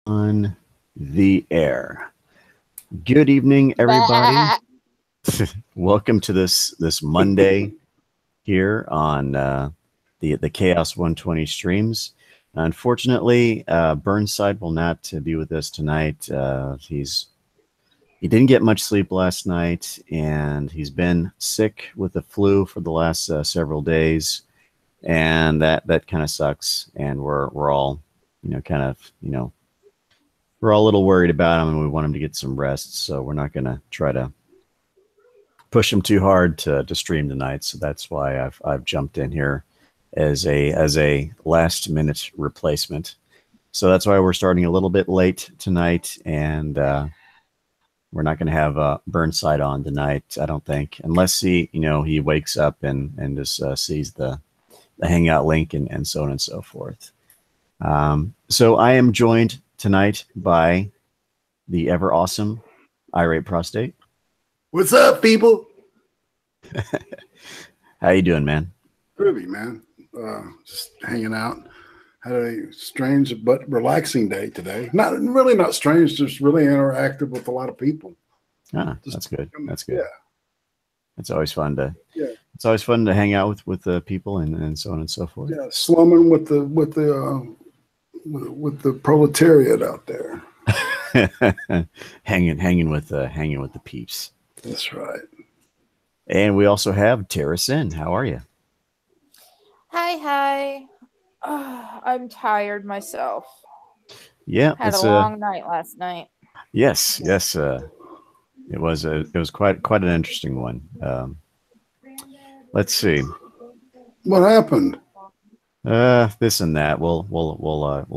On the air. Good evening, everybody. Bah. Welcome to this Monday here on the Chaos 120 streams. Unfortunately, Burnside will not be with us tonight. He didn't get much sleep last night, and he's been sick with the flu for the last several days, and that kind of sucks. And we're all we're all a little worried about him, and we want him to get some rest. So we're not going to try to push him too hard to stream tonight. So that's why I've jumped in here as a last minute replacement. So that's why we're starting a little bit late tonight, and we're not going to have Burnside on tonight, I don't think, unless he wakes up and just sees the Hangout link and so on and so forth. So I am joined tonight by the ever awesome Irate Prostate. What's up, people? How you doing, man? Groovy, man. Just hanging out. Had a strange but relaxing day today. Not strange, just really interactive with a lot of people. That's good. That's good. Yeah. It's always fun to Yeah. It's always fun to hang out with the people and so on and so forth. Yeah, slumming with the proletariat out there. hanging with the peeps. That's right. And we also have Tara Sin. How are you? Hi. I'm tired myself. Yeah, Had a long night last night. Yes. It was quite an interesting one. Let's see. What happened? This and that. We'll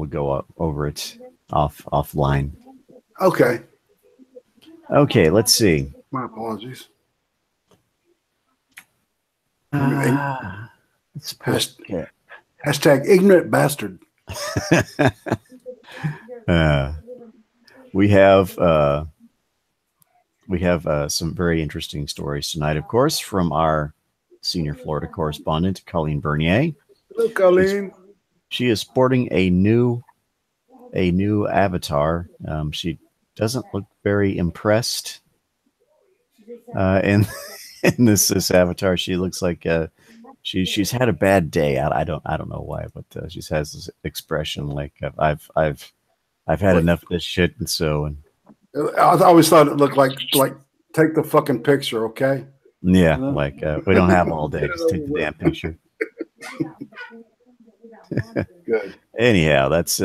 go over it offline. Okay. Okay, let's see. My apologies. Hashtag ignorant bastard. We have some very interesting stories tonight, of course, from our senior Florida correspondent, Colleen Bernier. Hello, Colleen. She is sporting a new avatar. She doesn't look very impressed in this avatar. She looks like she's had a bad day. I don't know why, but she has this expression like I've had enough of this shit, and so. I always thought it looked like take the fucking picture, okay? Yeah, like we don't have all day. Just take the damn picture. Good. Anyhow, that's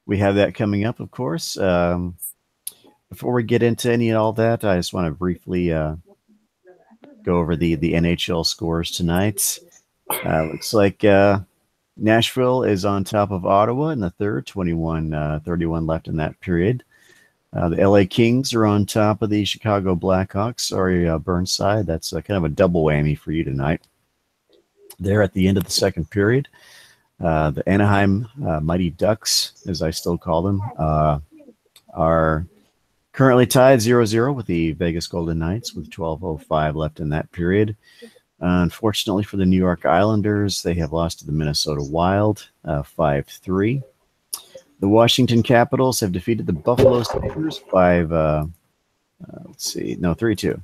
we have that coming up, of course. Before we get into any and all that, I just want to briefly go over the NHL scores tonight. Looks like Nashville is on top of Ottawa in the third, 21-31 left in that period. The LA Kings are on top of the Chicago Blackhawks. Sorry, Burnside. That's kind of a double whammy for you tonight. They're at the end of the second period. The Anaheim Mighty Ducks, as I still call them, are currently tied 0-0 with the Vegas Golden Knights with 12:05 left in that period. Unfortunately for the New York Islanders, they have lost to the Minnesota Wild 5-3. The Washington Capitals have defeated the Buffalo Sabres 3-2.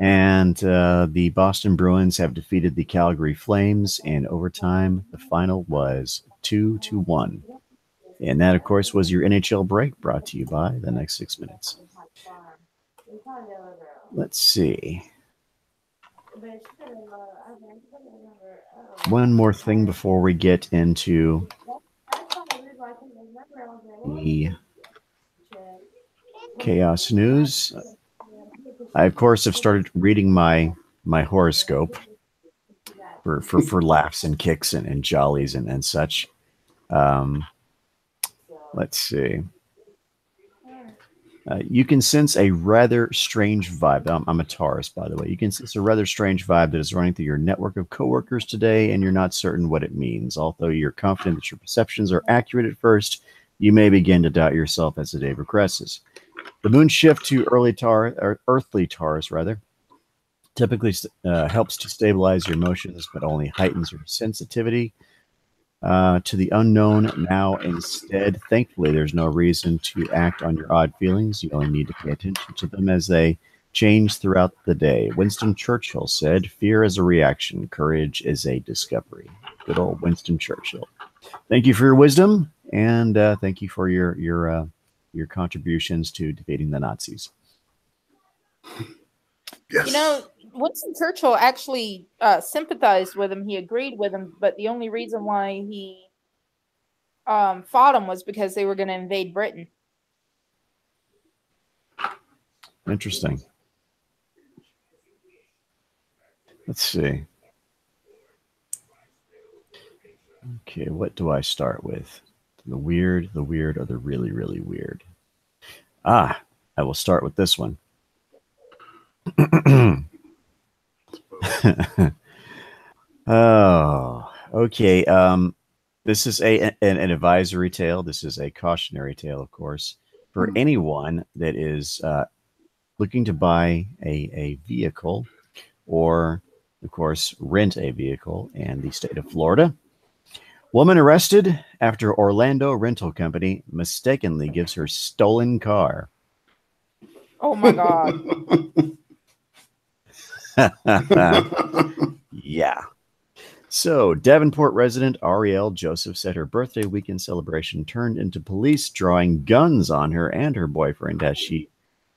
And the Boston Bruins have defeated the Calgary Flames in overtime. The final was 2-1. And that, of course, was your NHL break, brought to you by The Next 6 Minutes. Let's see. One more thing before we get into the chaos news. I, of course, have started reading my horoscope for laughs and kicks and jollies and such. Let's see. You can sense a rather strange vibe. I'm a Taurus, by the way. You can sense a rather strange vibe that is running through your network of coworkers today, and you're not certain what it means. Although you're confident that your perceptions are accurate at first, you may begin to doubt yourself as the day progresses. The moon shift to earthly Taurus, typically helps to stabilize your emotions, but only heightens your sensitivity. to the unknown now instead. Thankfully, there's no reason to act on your odd feelings. You only need to pay attention to them as they change throughout the day. Winston Churchill said, "Fear is a reaction, courage is a discovery." Good old Winston Churchill. Thank you for your wisdom, and thank you for your contributions to defeating the Nazis. Yes. You know, Winston Churchill actually sympathized with him. He agreed with him, but the only reason why he fought him was because they were going to invade Britain. Interesting. Let's see. Okay, what do I start with? The weird, or the really, really weird? I will start with this one. Oh, okay. This is an advisory tale. This is a cautionary tale, of course, for anyone that is looking to buy a vehicle or, of course, rent a vehicle in the state of Florida. Woman arrested after Orlando rental company mistakenly gives her stolen car. Oh my God. Yeah. So, Davenport resident Ariel Joseph said her birthday weekend celebration turned into police drawing guns on her and her boyfriend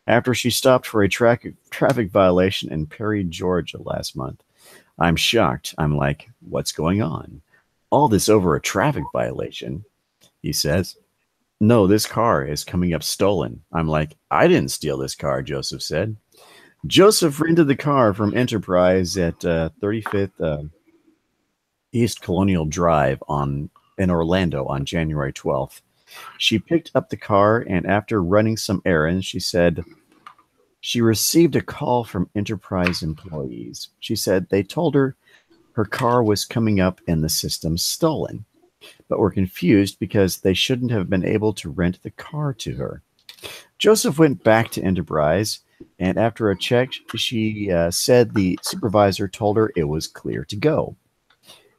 after she stopped for a traffic violation in Perry, Georgia last month. I'm shocked. I'm like, what's going on? All this over a traffic violation, he says. No, this car is coming up stolen. I'm like, I didn't steal this car, Joseph said. Joseph rented the car from Enterprise at 35th East Colonial Drive in Orlando on January 12th. She picked up the car, and after running some errands, she said she received a call from Enterprise employees. She said they told her car was coming up in the system stolen, but were confused because they shouldn't have been able to rent the car to her. Joseph went back to Enterprise, and after a check, she said the supervisor told her it was clear to go.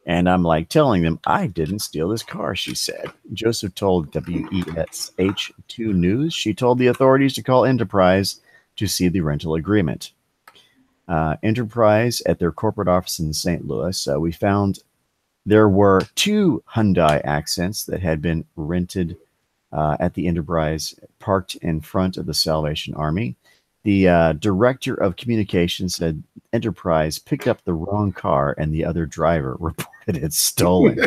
And I'm like telling them, I didn't steal this car, she said. Joseph told WESH2 News she told the authorities to call Enterprise to see the rental agreement. Enterprise at their corporate office in St. Louis, we found there were 2 Hyundai Accents that had been rented at the Enterprise parked in front of the Salvation Army. The director of communications said Enterprise picked up the wrong car and the other driver reported it stolen.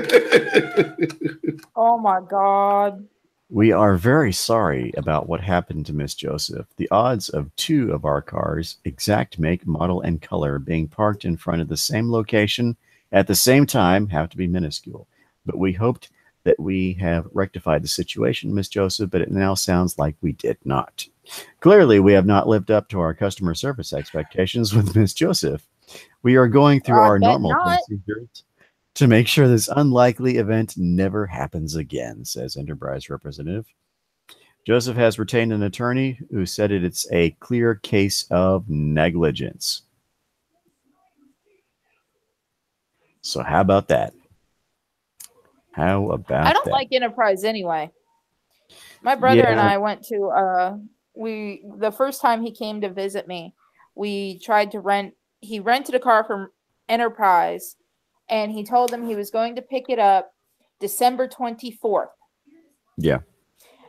Oh my God. We are very sorry about what happened to Miss Joseph. The odds of 2 of our cars, exact make, model, and color, being parked in front of the same location at the same time have to be minuscule. But we hoped that we have rectified the situation, Miss Joseph, but it now sounds like we did not. Clearly, we have not lived up to our customer service expectations with Miss Joseph. We are going through our normal procedures to make sure this unlikely event never happens again, says Enterprise representative. Joseph has retained an attorney who said it's a clear case of negligence. So how about that? How about that? I don't like Enterprise anyway. My brother and I went to the first time he came to visit me, we tried to he rented a car from Enterprise, and he told them he was going to pick it up December 24th. Yeah.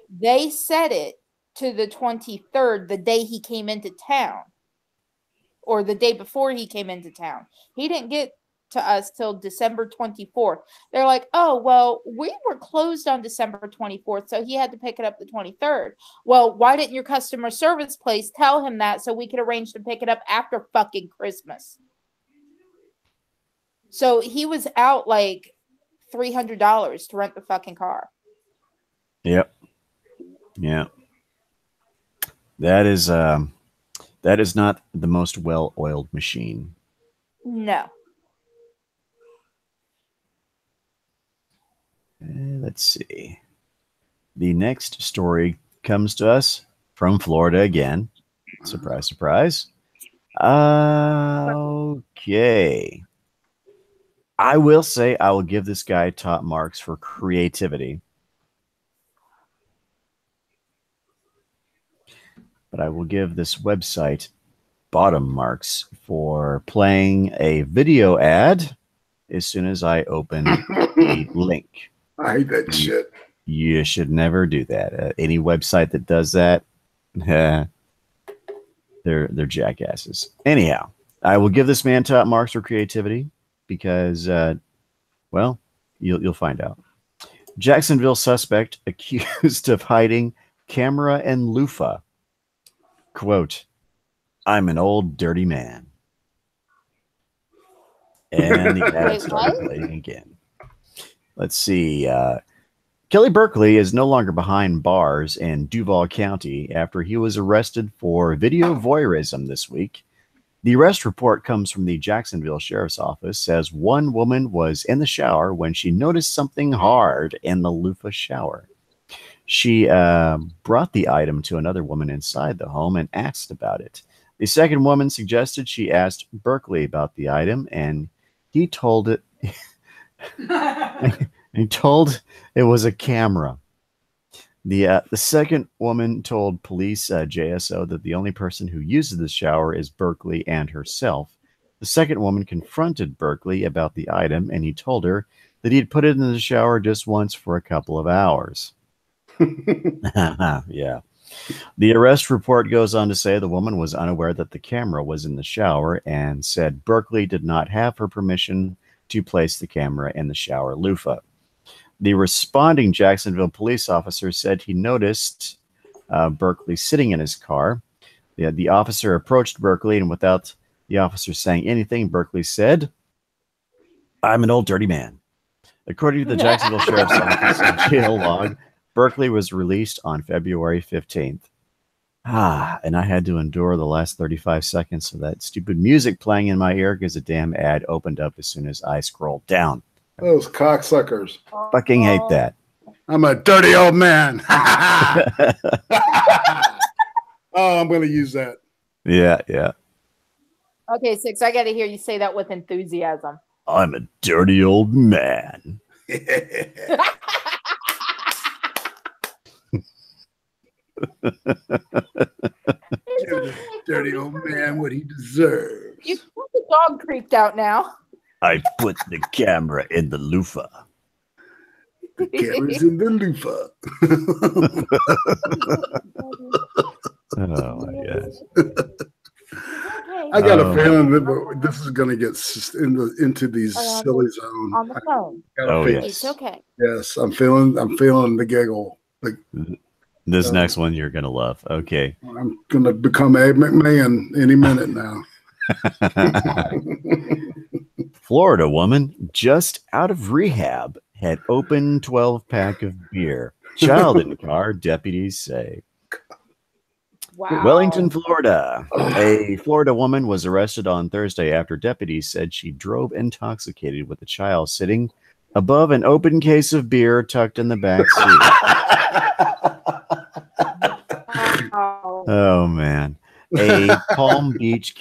They set it to the 23rd, the day he came into town, or the day before he came into town. He didn't get to us till December 24th. They're like, oh, well, we were closed on December 24th, so he had to pick it up the 23rd. Well, why didn't your customer service place tell him that so we could arrange to pick it up after fucking Christmas? So he was out like $300 to rent the fucking car. Yep. Yeah. That is not the most well-oiled machine. No. Let's see. The next story comes to us from Florida again. Surprise, surprise. Okay. I will say I will give this guy top marks for creativity. But I will give this website bottom marks for playing a video ad as soon as I open the link. I hate that shit. You should never do that. Any website that does that, they're jackasses. Anyhow, I will give this man top marks for creativity because, well, you'll find out. Jacksonville suspect accused of hiding camera and loofah. Quote, "I'm an old dirty man." And the ad started playing again. Let's see. Kelly Berkeley is no longer behind bars in Duval County after he was arrested for video voyeurism this week. The arrest report comes from the Jacksonville Sheriff's Office, says one woman was in the shower when she noticed something hard in the loofah shower. She brought the item to another woman inside the home and asked about it. The second woman suggested she asked Berkeley about the item, and he told it. He told it was a camera. The second woman told police JSO that the only person who uses the shower is Berkeley and herself. The second woman confronted Berkeley about the item, and he told her that he'd put it in the shower just once for a couple of hours. Yeah. The arrest report goes on to say the woman was unaware that the camera was in the shower and said Berkeley did not have her permission to place the camera in the shower loofah. The responding Jacksonville police officer said he noticed Berkeley sitting in his car. The officer approached Berkeley, and without the officer saying anything, Berkeley said, "I'm an old dirty man." According to the Jacksonville Sheriff's Office jail log, Berkeley was released on February 15th. And I had to endure the last 35 seconds of that stupid music playing in my ear because the damn ad opened up as soon as I scrolled down. Those cocksuckers. Fucking hate that. I'm a dirty old man. Oh, I'm going to use that. Yeah. Okay, Six, I got to hear you say that with enthusiasm. I'm a dirty old man. Dirty old man what he deserves. You put the dog creeped out now. I put the camera in the loofah. The camera's in the loofah. Oh my gosh. I got a feeling that this is going to get into these silly zones. On the phone. Yes. It's okay. Yes, I'm feeling the giggle. This next one you're gonna love. Okay. I'm gonna become Abe McMahon any minute now. Florida woman just out of rehab had open 12-pack of beer. Child in car, deputies say. Wow. Wellington, Florida. A Florida woman was arrested on Thursday after deputies said she drove intoxicated with a child sitting above an open case of beer tucked in the back seat. Oh, man. A Palm Beach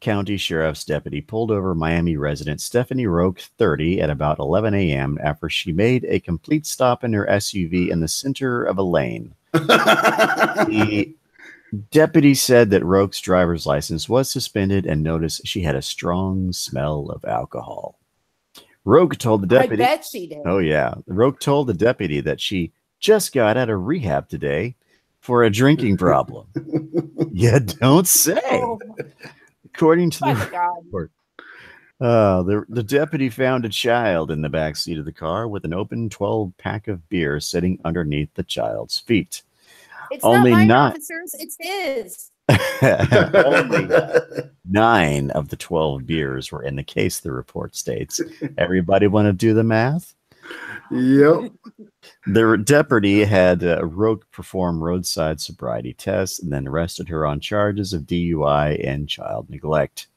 County Sheriff's deputy pulled over Miami resident Stephanie Roque, 30, at about 11 a.m. after she made a complete stop in her SUV in the center of a lane. The deputy said that Roque's driver's license was suspended and noticed she had a strong smell of alcohol. Roque told the deputy. I bet she did. Oh, yeah. Roque told the deputy that she just got out of rehab today for a drinking problem. You don't say. Oh, According to my the God. report, the deputy found a child in the back seat of the car with an open 12-pack of beer sitting underneath the child's feet. It's Only not mine, not- officers. It's his. Only 9 of the 12 beers were in the case, the report states. Everybody want to do the math? Yep. The deputy had Roque perform roadside sobriety tests and then arrested her on charges of DUI and child neglect.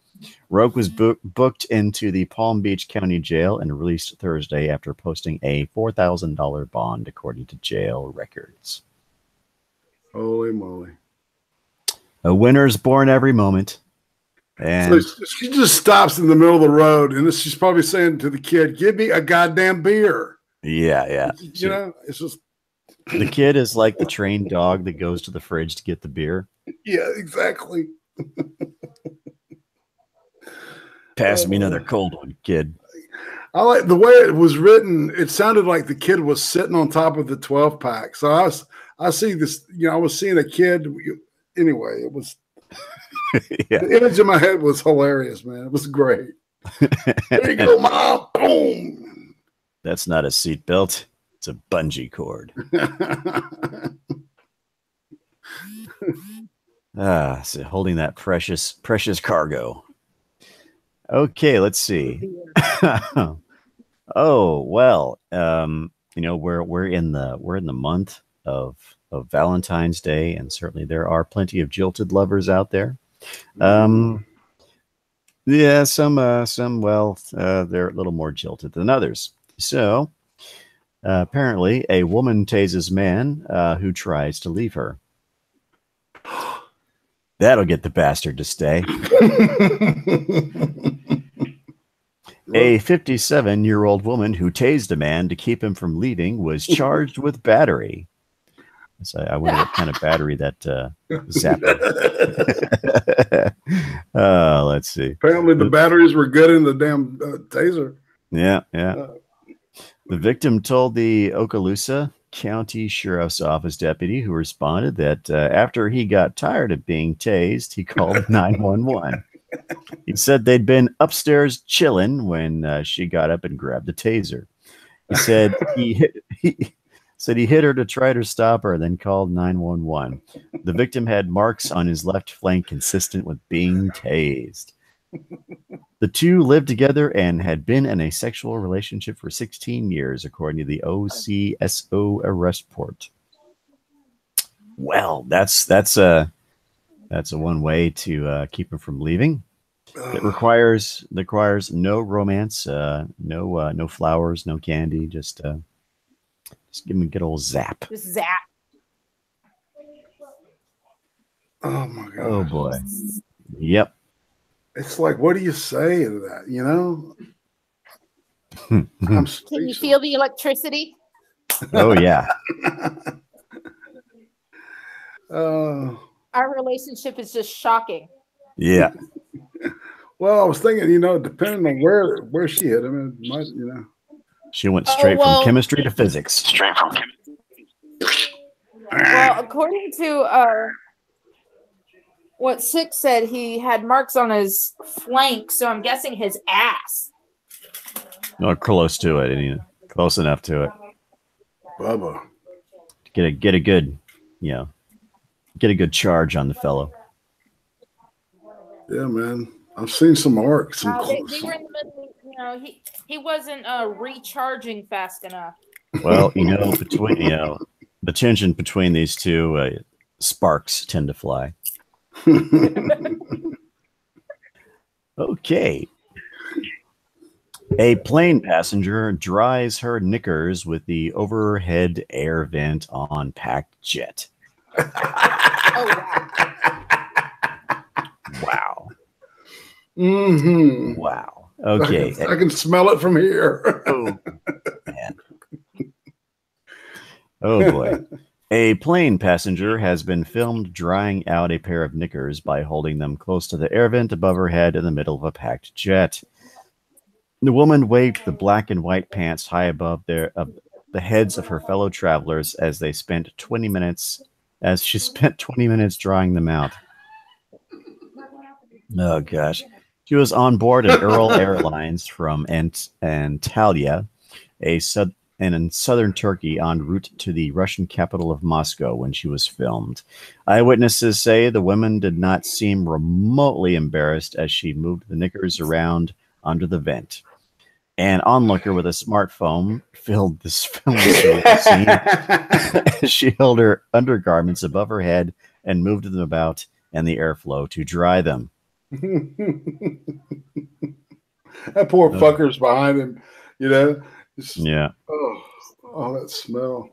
Roque was booked into the Palm Beach County Jail and released Thursday after posting a $4,000 bond, according to jail records. Holy moly. A winner's born every moment. And so she just stops in the middle of the road, and she's probably saying to the kid, "Give me a goddamn beer." yeah. You know, it's just The kid is like the trained dog that goes to the fridge to get the beer. yeah, exactly. Pass me another cold one, kid. I like the way it was written. It sounded like the kid was sitting on top of the 12 pack. So I see this, you know, I was seeing a kid. Anyway, it was Yeah. the image in my head was hilarious, man. It was great. There you go, Mom. Boom. That's not a seatbelt. It's a bungee cord. So holding that precious cargo. Okay, let's see. Oh well, you know, we're in the month of Valentine's Day, and certainly there are plenty of jilted lovers out there. Yeah, some well, they're a little more jilted than others. So apparently, a woman tases man who tries to leave her. That'll get the bastard to stay. A 57-year-old woman who tased a man to keep him from leaving was charged with battery. So I wonder what kind of battery that zapped. Let's see. Apparently, the batteries were good in the damn taser. Yeah. The victim told the Okaloosa County Sheriff's Office deputy who responded that after he got tired of being tased, he called 911. He said they'd been upstairs chilling when she got up and grabbed the taser. He said he hit her to try to stop her, then called 911. The victim had marks on his left flank consistent with being tased. The two lived together and had been in a sexual relationship for 16 years, according to the OCSO arrest report. Well, that's a one way to keep him from leaving. It requires no romance, no flowers, no candy. Just give him a good old zap. Just zap. Oh my god. Oh boy. Yep. It's like, what do you say to that? You know? Can you feel the electricity? Oh yeah. Our relationship is just shocking. Yeah. Well, I was thinking, you know, depending on where she hit him, it might, you know. She went straight from chemistry to physics. Straight from chemistry. Well, according to what Six said, he had marks on his flank, so I'm guessing his ass. No, close to it. Close enough to it. Bubba. Get a good, get a good charge on the fellow. Yeah, man. I've seen some marks. They were in the middle. You know, he wasn't recharging fast enough. Well, between the tension between these two, sparks tend to fly. Okay. A plane passenger dries her knickers with the overhead air vent on packed jet. Oh, wow. Wow. Mm-hmm. Wow. Okay. I can smell it from here. Oh, man. Oh, boy. A plane passenger has been filmed drying out a pair of knickers by holding them close to the air vent above her head in the middle of a packed jet. The woman waved the black and white pants high above the heads of her fellow travelers as she spent 20 minutes drying them out. Oh, gosh. She was on board an Ural Airlines from Antalya, in southern Turkey, en route to the Russian capital of Moscow when she was filmed. Eyewitnesses say the woman did not seem remotely embarrassed as she moved the knickers around under the vent. An onlooker with a smartphone filmed this scene as she held her undergarments above her head and moved them about in the airflow to dry them. That poor fucker's behind him, Yeah. Oh, that smell.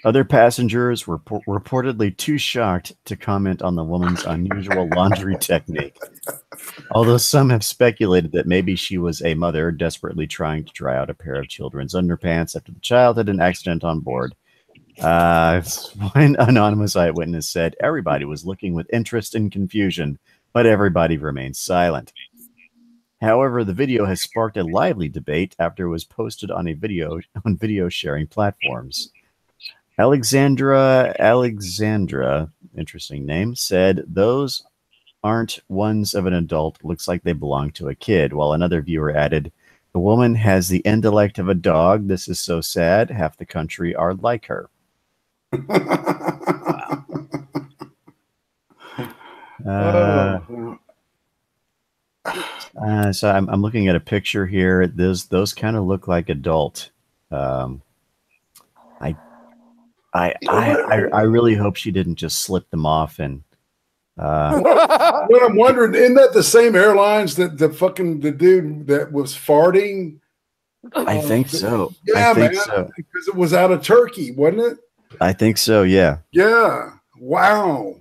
Other passengers were reportedly too shocked to comment on the woman's unusual laundry technique. Although some have speculated that maybe she was a mother desperately trying to dry out a pair of children's underpants after the child had an accident on board. One anonymous eyewitness said everybody was looking with interest and confusion, but everybody remained silent. However, the video has sparked a lively debate after it was posted on video sharing platforms. Alexandra, interesting name, said those aren't ones of an adult. Looks like they belong to a kid. While another viewer added, the woman has the intellect of a dog. This is so sad. Half the country are like her. So I'm looking at a picture here. Those kind of look like adult. I really hope she didn't just slip them off and. What I'm wondering, isn't that the same airlines that the dude that was farting? I think so. Yeah, I think man. so. Because it was out of Turkey, wasn't it? I think so. Yeah. Yeah. Wow.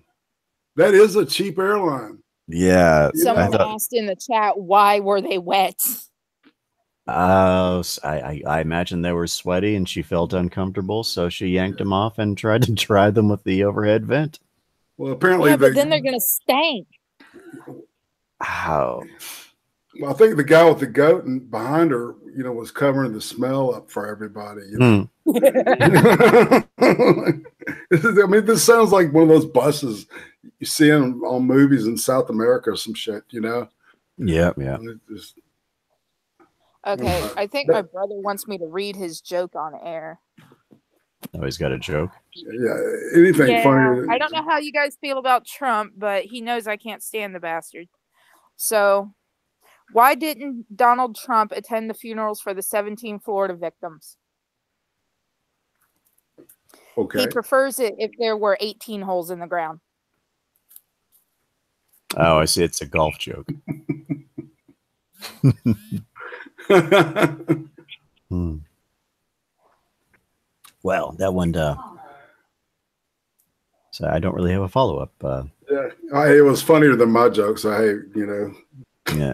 That is a cheap airline. Yeah. Someone asked in the chat, why were they wet? I imagine they were sweaty and she felt uncomfortable, so she yanked them off and tried to dry them with the overhead vent. Well, apparently, yeah, but then they're gonna stink. How? Well, I think the guy with the goat and behind her, was covering the smell up for everybody. I mean, this sounds like one of those buses you see on movies in South America or some shit. Yeah. Okay, I think my brother wants me to read his joke on air. Oh, he's got a joke. Yeah, anything funny. I don't know how you guys feel about Trump, but he knows I can't stand the bastard. So, why didn't Donald Trump attend the funerals for the 17 Florida victims? Okay. He prefers it if there were 18 holes in the ground. Oh, I see. It's a golf joke. Well, that one. So I don't really have a follow up. Yeah, it was funnier than my jokes. Yeah,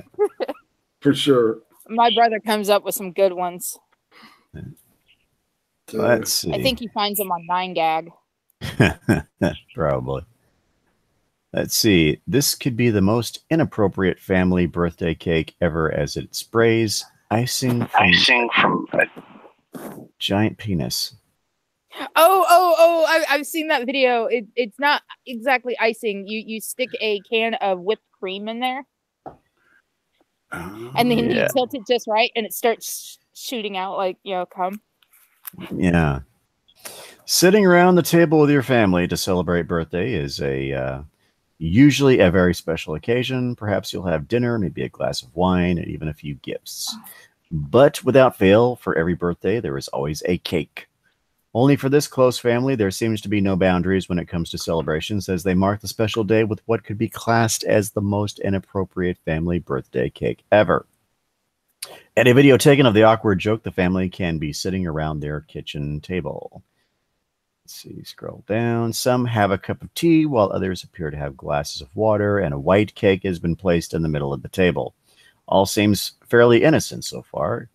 for sure. My brother comes up with some good ones. Let's see. I think he finds them on 9gag. Probably. Let's see. This could be the most inappropriate family birthday cake ever, as it sprays icing from a giant penis. I've seen that video. It's not exactly icing. You stick a can of whipped cream in there, and then you tilt it just right, and it starts shooting out like cum. Yeah. Sitting around the table with your family to celebrate birthday is usually a very special occasion. Perhaps you'll have dinner, maybe a glass of wine, and even a few gifts. But without fail, for every birthday, there is always a cake. Only for this close family, there seems to be no boundaries when it comes to celebrations, as they mark the special day with what could be classed as the most inappropriate family birthday cake ever. At a video taken of the awkward joke, the family can be sitting around their kitchen table. Let's see, scroll down. Some have a cup of tea, while others appear to have glasses of water, and a white cake has been placed in the middle of the table. All seems fairly innocent so far.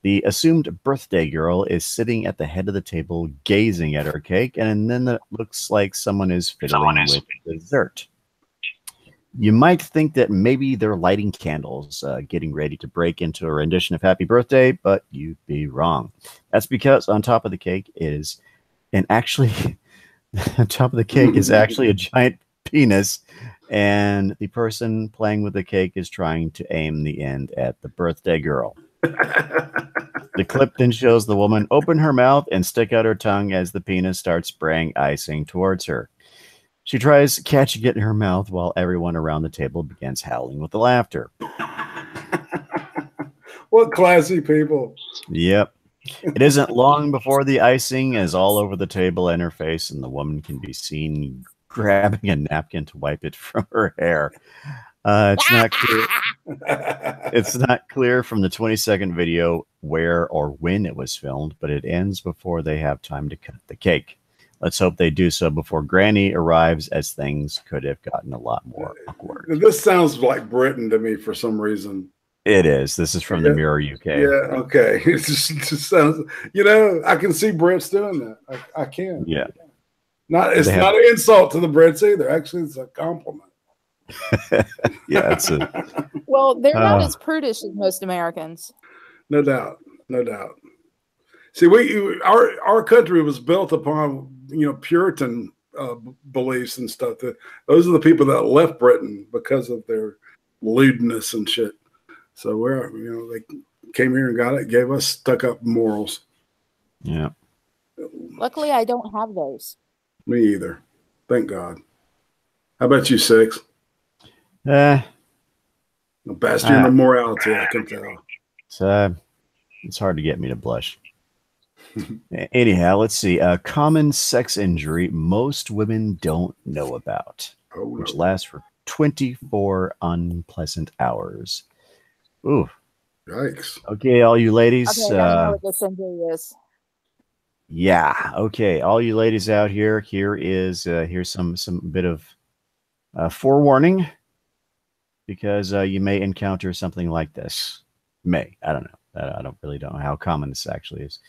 The assumed birthday girl is sitting at the head of the table, gazing at her cake, and then it looks like someone is fiddling with dessert. You might think that maybe they're lighting candles, getting ready to break into a rendition of Happy Birthday, but you'd be wrong. That's because on top of the cake is, on top of the cake is actually a giant penis, and the person playing with the cake is trying to aim the end at the birthday girl. The clip then shows the woman open her mouth and stick out her tongue as the penis starts spraying icing towards her. She tries catching it in her mouth while everyone around the table begins howling with the laughter. What classy people. Yep. It isn't long before the icing is all over the table and her face, and the woman can be seen grabbing a napkin to wipe it from her hair. It's not clear. It's not clear from the 20-second video where or when it was filmed, but it ends before they have time to cut the cake. Let's hope they do so before Granny arrives, as things could have gotten a lot more awkward. This sounds like Britain to me for some reason. It is. This is from the Mirror UK. Yeah, okay. It just sounds, I can see Brits doing that. I can. Yeah. It's not an insult to the Brits either. Actually, it's a compliment. Yeah, it's well, they're not as prudish as most Americans. No doubt. No doubt. See, our country was built upon, Puritan beliefs and stuff. Those are the people that left Britain because of their lewdness and shit. So they came here and got it, gave us stuck-up morals. Yeah. Luckily, I don't have those. Me either. Thank God. How about you, Six? A bastion of morality, I can tell. It's hard to get me to blush. Anyhow, let's see. A common sex injury most women don't know about, which lasts for 24 unpleasant hours. Ooh. Yikes. Okay, all you ladies. Okay, I know what this injury is. Yeah. Okay, all you ladies out here. Here's some bit of forewarning, because you may encounter something like this. I don't know. I don't know how common this actually is.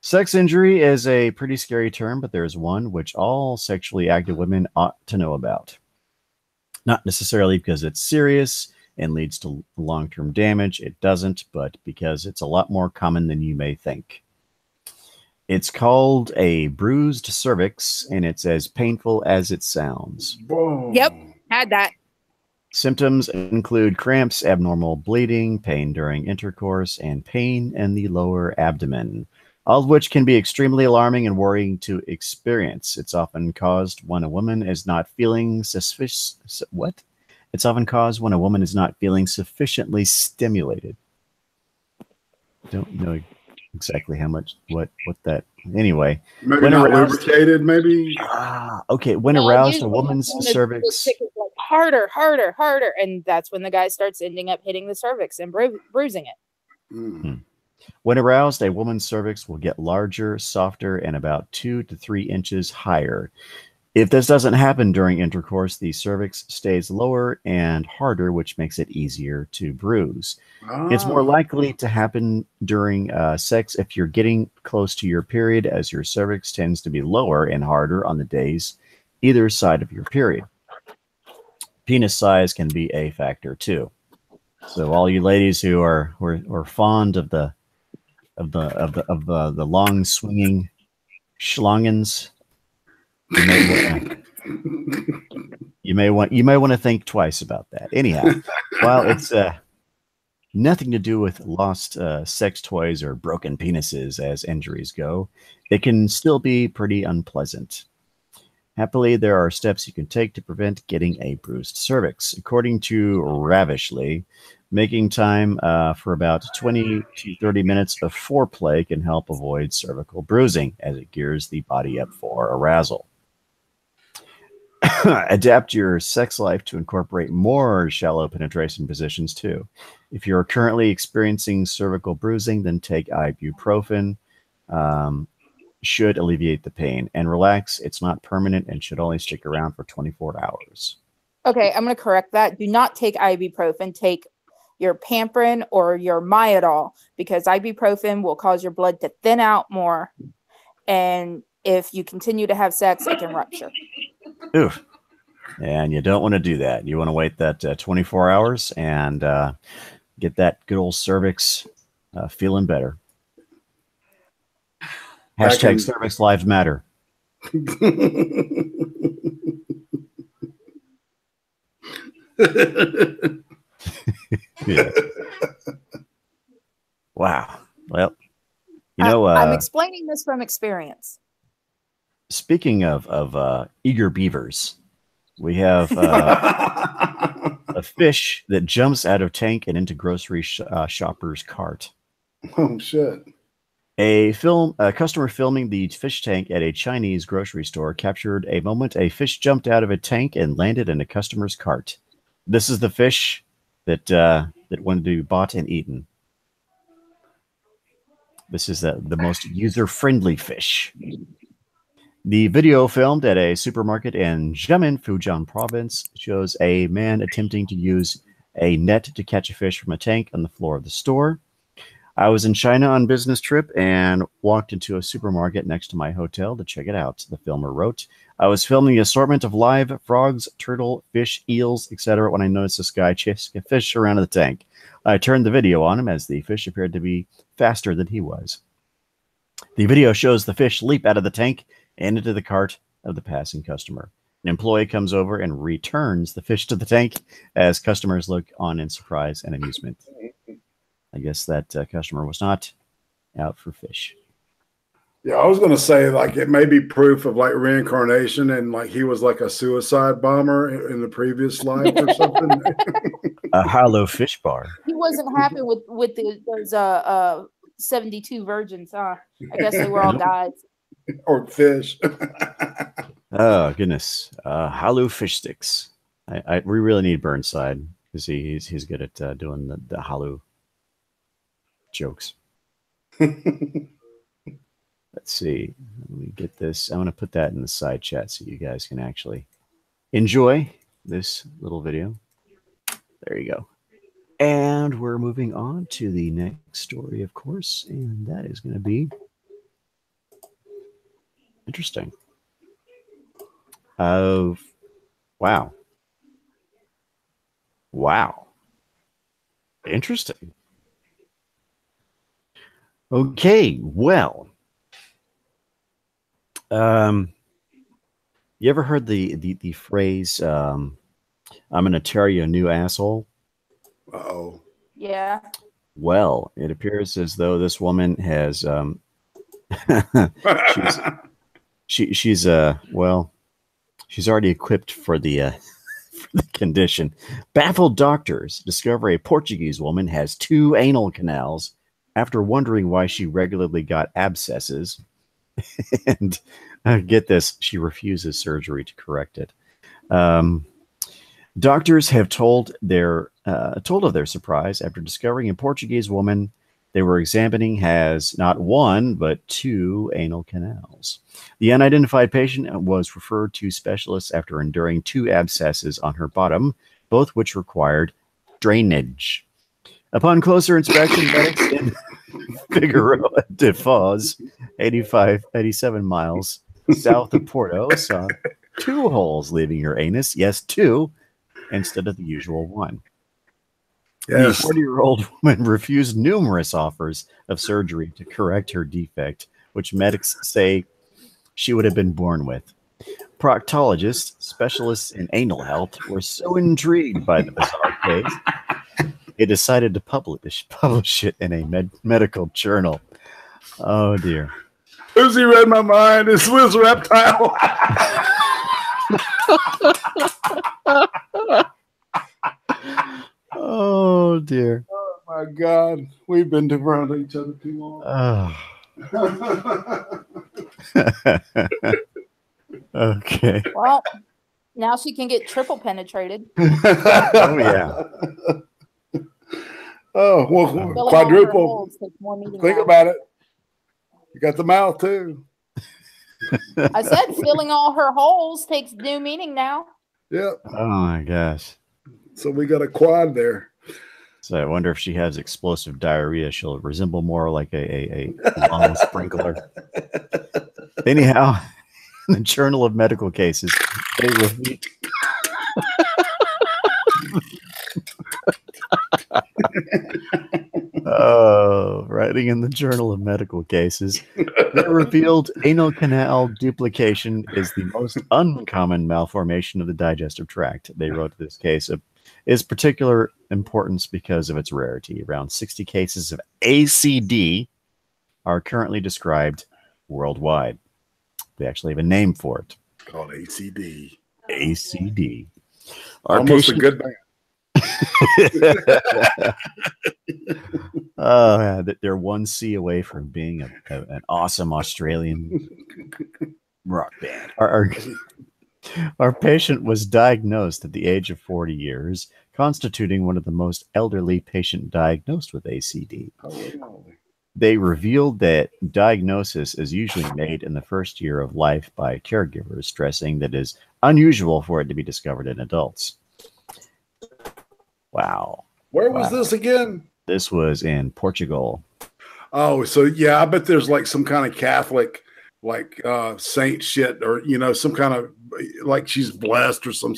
Sex injury is a pretty scary term, but there's one which all sexually active women ought to know about. Not necessarily because it's serious and leads to long-term damage. It doesn't, but because it's a lot more common than you may think. It's called a bruised cervix, and it's as painful as it sounds. Whoa. Yep, had that. Symptoms include cramps, abnormal bleeding, pain during intercourse, and pain in the lower abdomen, all of which can be extremely alarming and worrying to experience. It's often caused when a woman is not feeling It's often caused when a woman is not feeling sufficiently stimulated. Don't know exactly how much, what that. Anyway, maybe when not lubricated, maybe. Okay. When aroused, a woman's cervix. Like harder, and that's when the guy starts ending up hitting the cervix and bruising it. Mm. When aroused, a woman's cervix will get larger, softer, and about 2 to 3 inches higher. If this doesn't happen during intercourse, the cervix stays lower and harder, which makes it easier to bruise. It's more likely to happen during sex if you're getting close to your period, as your cervix tends to be lower and harder on the days either side of your period. Penis size can be a factor too. So all you ladies who are fond of the long swinging schlongens, you may want to think twice about that. Anyhow, while it's nothing to do with lost sex toys or broken penises as injuries go, it can still be pretty unpleasant. Happily, there are steps you can take to prevent getting a bruised cervix. According to Ravishly, making time for about 20 to 30 minutes of foreplay can help avoid cervical bruising, as it gears the body up for arousal. Adapt your sex life to incorporate more shallow penetration positions too. If you're currently experiencing cervical bruising, then take ibuprofen. Should alleviate the pain, and relax. It's not permanent and should only stick around for 24 hours. Okay, I'm going to correct that. Do not take ibuprofen. Take your Pamprin or your Myadol, because ibuprofen will cause your blood to thin out more, and if you continue to have sex, it can rupture. Oof. And you don't want to do that. You want to wait that 24 hours and get that good old cervix feeling better. Hashtag cervix lives matter. Yeah. Wow. Well, I'm explaining this from experience. Speaking of eager beavers, we have a fish that jumps out of tank and into grocery shopper's cart. Oh shit. A customer filming the fish tank at a Chinese grocery store captured a moment a fish jumped out of a tank and landed in a customer's cart. This is the fish that wanted to be bought and eaten. This is the most user-friendly fish. The video filmed at a supermarket in Xiamen, Fujian province, shows a man attempting to use a net to catch a fish from a tank on the floor of the store. I was in China on business trip and walked into a supermarket next to my hotel to check it out, the filmer wrote. I was filming the assortment of live frogs, turtle, fish, eels, etc. when I noticed this guy chasing a fish around the tank. I turned the video on him as the fish appeared to be faster than he was. The video shows the fish leap out of the tank and into the cart of the passing customer. An employee comes over and returns the fish to the tank as customers look on in surprise and amusement. I guess that customer was not out for fish. Yeah, I was going to say, like, it may be proof of, like, reincarnation, and, like, he was, like, a suicide bomber in the previous life or something. A hollow fish bar. He wasn't happy with those 72 virgins, huh? I guess they were all guys. Or fish. Oh, goodness. Hollow fish sticks. We really need Burnside because he's good at doing the hollow jokes. Let's see. Let me get this. I'm going to put that in the side chat so you guys can actually enjoy this little video. There you go. And we're moving on to the next story, of course, and that is going to be interesting. Wow. Interesting. Okay, well, you ever heard the phrase, I'm going to tear you a new asshole? Uh-oh. Yeah. Well, it appears as though this woman has, she's already equipped for the condition. Baffled doctors discover a Portuguese woman has 2 anal canals after wondering why she regularly got abscesses. And get this, she refuses surgery to correct it. Doctors have told of their surprise after discovering a Portuguese woman they were examining has not 1, but 2 anal canals. The unidentified patient was referred to specialists after enduring 2 abscesses on her bottom, both which required drainage. Upon closer inspection, medics in Figueroa de Foz, 87 miles south of Porto, saw 2 holes leaving her anus. Yes, 2, instead of the usual 1. Yes. The 40-year-old woman refused numerous offers of surgery to correct her defect, which medics say she would have been born with. Proctologists, specialists in anal health, were so intrigued by the bizarre case, they decided to publish it in a medical journal. Oh, dear. Uzi read my mind. It's Wiz Reptile. Oh, dear. Oh, my God. We've been around each other too long. Okay. Well, now she can get triple penetrated. Oh, yeah. Oh, well, quadruple. Think about it. You got the mouth, too. I said filling all her holes takes new meaning now. Yep. Oh, my gosh. So we got a quad there. So I wonder if she has explosive diarrhea. She'll resemble more like a long sprinkler. Anyhow, in the Journal of Medical Cases, they repeat. Writing in the Journal of Medical Cases, they revealed anal canal duplication is the most uncommon malformation of the digestive tract. They wrote this case is particular importance because of its rarity. Around 60 cases of ACD are currently described worldwide. They actually have a name for it. Called ACD. ACD. Almost a good band. Oh, they're 1C away from being an awesome Australian rock band. Our patient was diagnosed at the age of 40 years, constituting one of the most elderly patient diagnosed with ACD. They revealed that diagnosis is usually made in the first year of life by caregivers, stressing that it is unusual for it to be discovered in adults. Wow. Where was this again? This was in Portugal. Oh, so yeah, I bet there's like some kind of Catholic, like saint shit, or some kind of like she's blessed or some,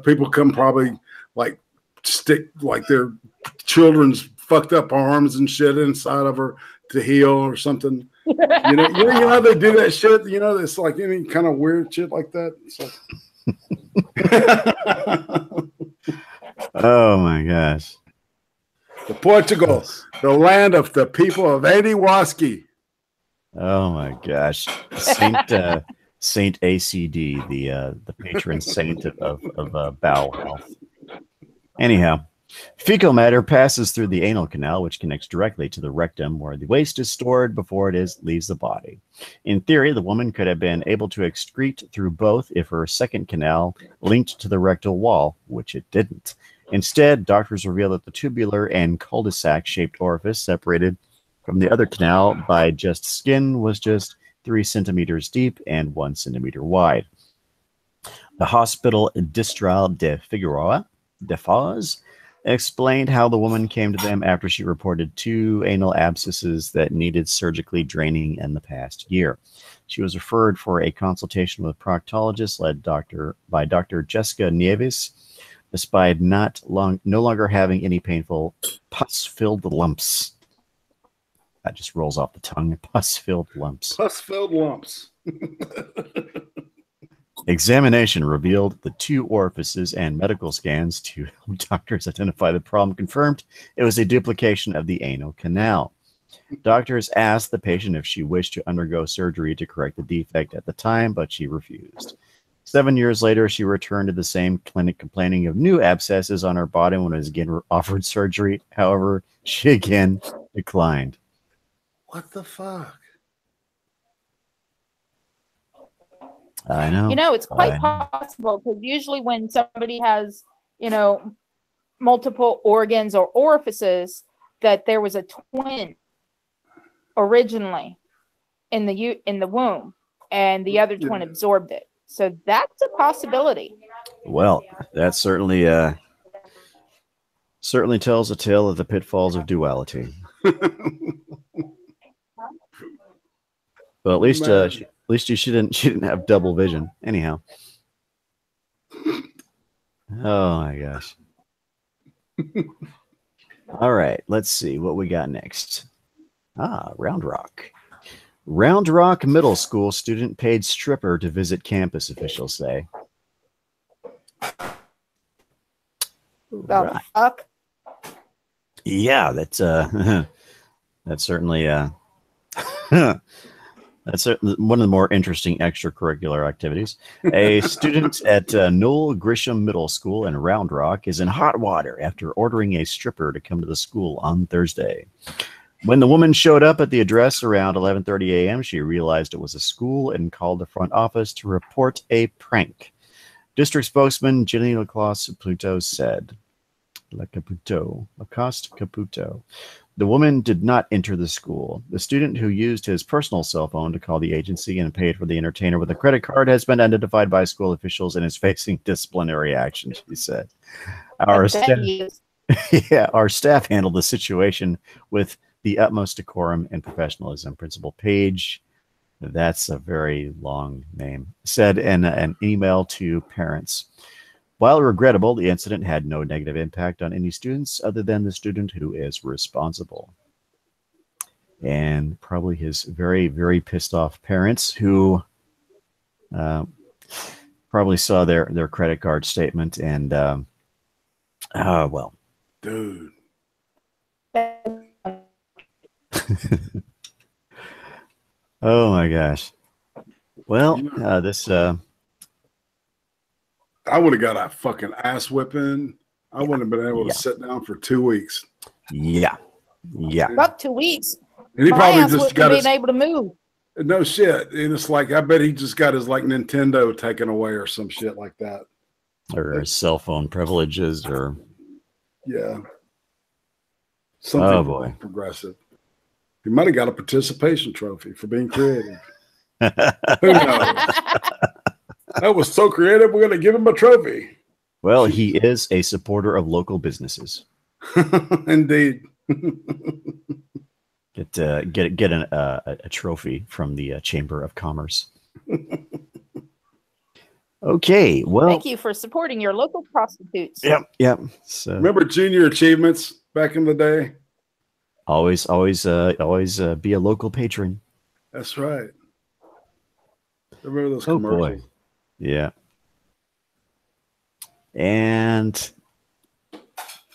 people come probably like stick like their children's fucked up arms and shit inside of her to heal or something. You know how they do that shit. It's like any kind of weird shit like that. Oh my gosh. The Portugal, the land of the people of Adiwaski. Oh my gosh. Saint ACD, the patron saint of bowel health. Anyhow, fecal matter passes through the anal canal, which connects directly to the rectum, where the waste is stored before it leaves the body. In theory, the woman could have been able to excrete through both if her second canal linked to the rectal wall, which it didn't. Instead, doctors revealed that the tubular and cul-de-sac-shaped orifice separated from the other canal by just skin was just 3 centimeters deep and 1 centimeter wide. The Hospital Distral de Figueroa de Foz explained how the woman came to them after she reported 2 anal abscesses that needed surgically draining in the past year. She was referred for a consultation with a proctologist led by Dr. Jessica Nieves, despite no longer having any painful pus-filled lumps. That just rolls off the tongue. Pus-filled lumps. Pus-filled lumps. Examination revealed the 2 orifices, and medical scans to help doctors identify the problem confirmed it was a duplication of the anal canal. Doctors asked the patient if she wished to undergo surgery to correct the defect at the time, but she refused. 7 years later, she returned to the same clinic complaining of new abscesses on her body when was again offered surgery. However, she again declined. What the fuck? I know. It's quite possible because usually when somebody has, multiple organs or orifices, that there was a twin originally in the womb, and the other twin absorbed it. So that's a possibility. Well, that certainly tells a tale of the pitfalls of duality. Well, at least she didn't have double vision. Anyhow. Oh my gosh. All right, let's see what we got next. Round Rock. Round Rock Middle School student paid stripper to visit campus, officials say. The fuck? Yeah, that's certainly that's one of the more interesting extracurricular activities. A student at Noel Grisham Middle School in Round Rock is in hot water after ordering a stripper to come to the school on Thursday. When the woman showed up at the address around 11:30 a.m., she realized it was a school and called the front office to report a prank. District spokesman Ginny Lacoste Caputo said, Lacoste Caputo. The woman did not enter the school. The student who used his personal cell phone to call the agency and paid for the entertainer with a credit card has been identified by school officials and is facing disciplinary action, she said. Our staff handled the situation with the utmost decorum and professionalism. Principal Page, that's a very long name, said in an email to parents. While regrettable, the incident had no negative impact on any students other than the student who is responsible. And probably his very, very pissed off parents who probably saw their credit card statement and, well. Dude. Oh my gosh. Well, I would have got a fucking ass whipping. I wouldn't have been able to sit down for 2 weeks. Yeah. About 2 weeks. And he probably just got being able to move. No shit. And it's like, I bet he just got his like Nintendo taken away or some shit like that. Or his cell phone privileges or. Yeah. Something progressive. He might have got a participation trophy for being creative. Who knows? That was so creative. We're going to give him a trophy. Well, he is a supporter of local businesses. Indeed. Get a trophy from the Chamber of Commerce. Okay, well, thank you for supporting your local prostitutes. Yep. So, remember junior achievements back in the day? Always be a local patron. That's right. Remember those commercials? Boy. Yeah. And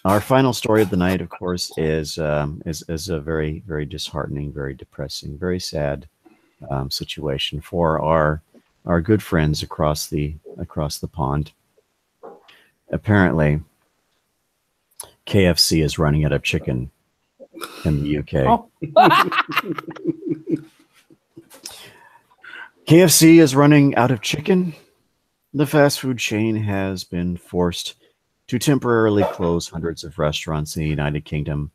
our final story of the night, of course, is a very, very disheartening, very depressing, very sad situation for our good friends across the pond. Apparently, KFC is running out of chicken in the UK. Oh. KFC is running out of chicken. The fast food chain has been forced to temporarily close hundreds of restaurants in the United Kingdom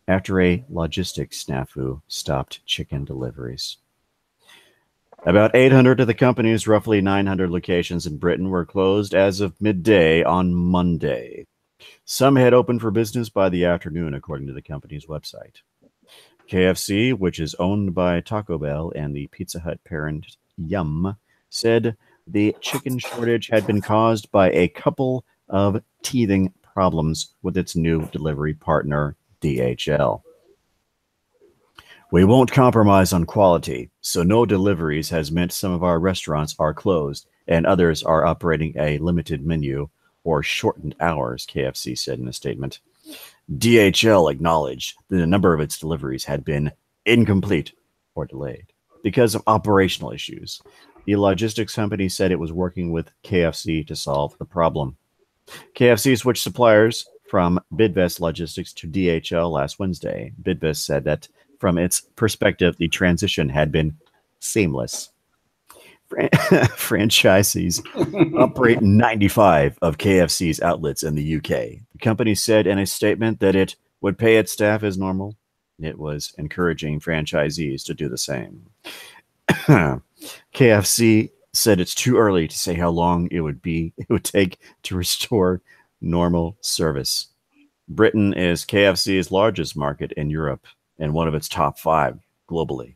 after a logistics snafu stopped chicken deliveries. About 800 of the company's roughly 900 locations in Britain were closed as of midday on Monday. Some had opened for business by the afternoon, according to the company's website. KFC, which is owned by Taco Bell and the Pizza Hut parent Yum, said the chicken shortage had been caused by a couple of teething problems with its new delivery partner, DHL. We won't compromise on quality, so no deliveries has meant some of our restaurants are closed and others are operating a limited menu or shortened hours, KFC said in a statement. DHL acknowledged that a number of its deliveries had been incomplete or delayed because of operational issues. The logistics company said it was working with KFC to solve the problem. KFC switched suppliers from Bidvest Logistics to DHL last Wednesday. Bidvest said that from its perspective, the transition had been seamless. Franchisees operate 95 of KFC's outlets in the UK. The company said in a statement that it would pay its staff as normal. It was encouraging franchisees to do the same. KFC said it's too early to say how long it would take to restore normal service. Britain is KFC's largest market in Europe and one of its top 5 globally.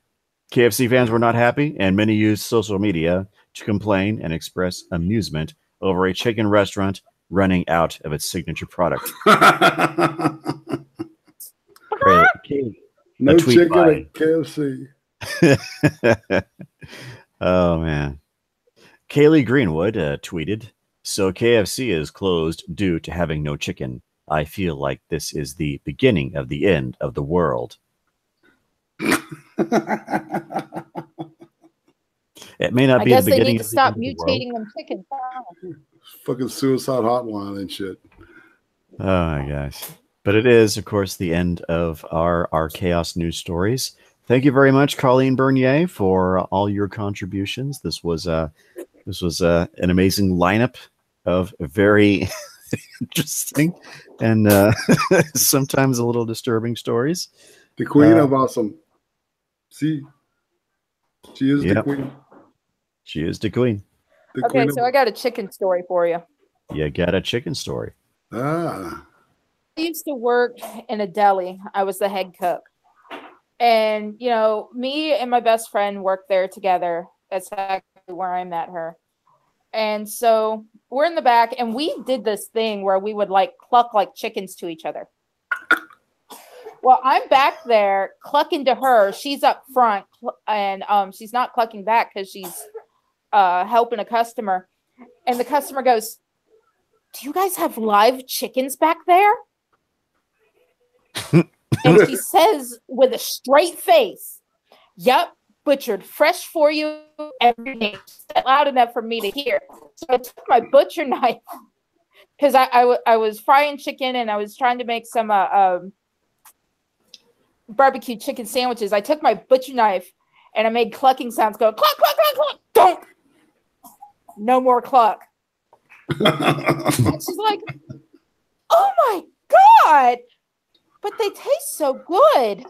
KFC fans were not happy, and many used social media to complain and express amusement over a chicken restaurant running out of its signature product. No chicken at KFC. Oh, man. Kaylee Greenwood tweeted, "So KFC is closed due to having no chicken. I feel like this is the beginning of the end of the world." It may not be the beginning. I guess they need to stop mutating them chickens. Fucking suicide hotline and shit. Oh my gosh. But it is, of course, the end of our chaos news stories. Thank you very much, Colleen Bernier, for all your contributions. This was an amazing lineup of very interesting and sometimes a little disturbing stories. The queen of awesome. See, she is the queen. She is the queen. Okay, so I got a chicken story for you. You got a chicken story. Ah. I used to work in a deli. I was the head cook. And, you know, me and my best friend worked there together. That's actually where I met her. And so we're in the back, and we did this thing where we would like cluck like chickens to each other. Well, I'm back there clucking to her. She's up front, and she's not clucking back because she's helping a customer. And the customer goes, "Do you guys have live chickens back there?" And she says with a straight face, "Yep, butchered fresh for you every day." That's loud enough for me to hear. So I took my butcher knife because I was frying chicken and I was trying to make some barbecue chicken sandwiches. I took my butcher knife and I made clucking sounds go cluck, cluck, cluck, cluck. Don't. No more cluck. And she's like, "Oh my God, but they taste so good."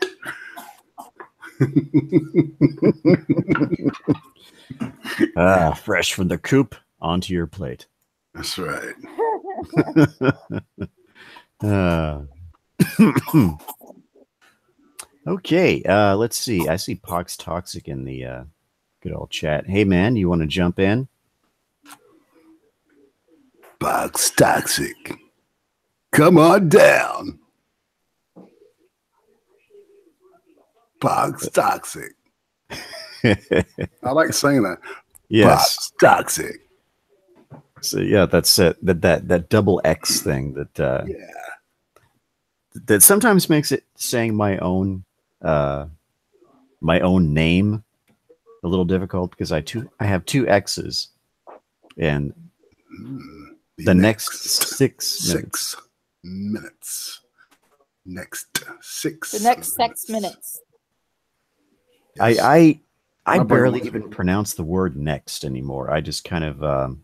Fresh from the coop onto your plate. That's right. Okay, let's see. I see Pox Toxic in the good old chat. Hey, man, you want to jump in? Pox Toxic. Come on down. Pox Toxic. I like saying that. Yes. Pox Toxic. So yeah, that's it. That double X thing that that sometimes makes it saying my own name a little difficult because I have two X's, and the next 6 minutes. Next 6. The next 6 minutes. Yes. I barely even pronounce the word next anymore. I just kind of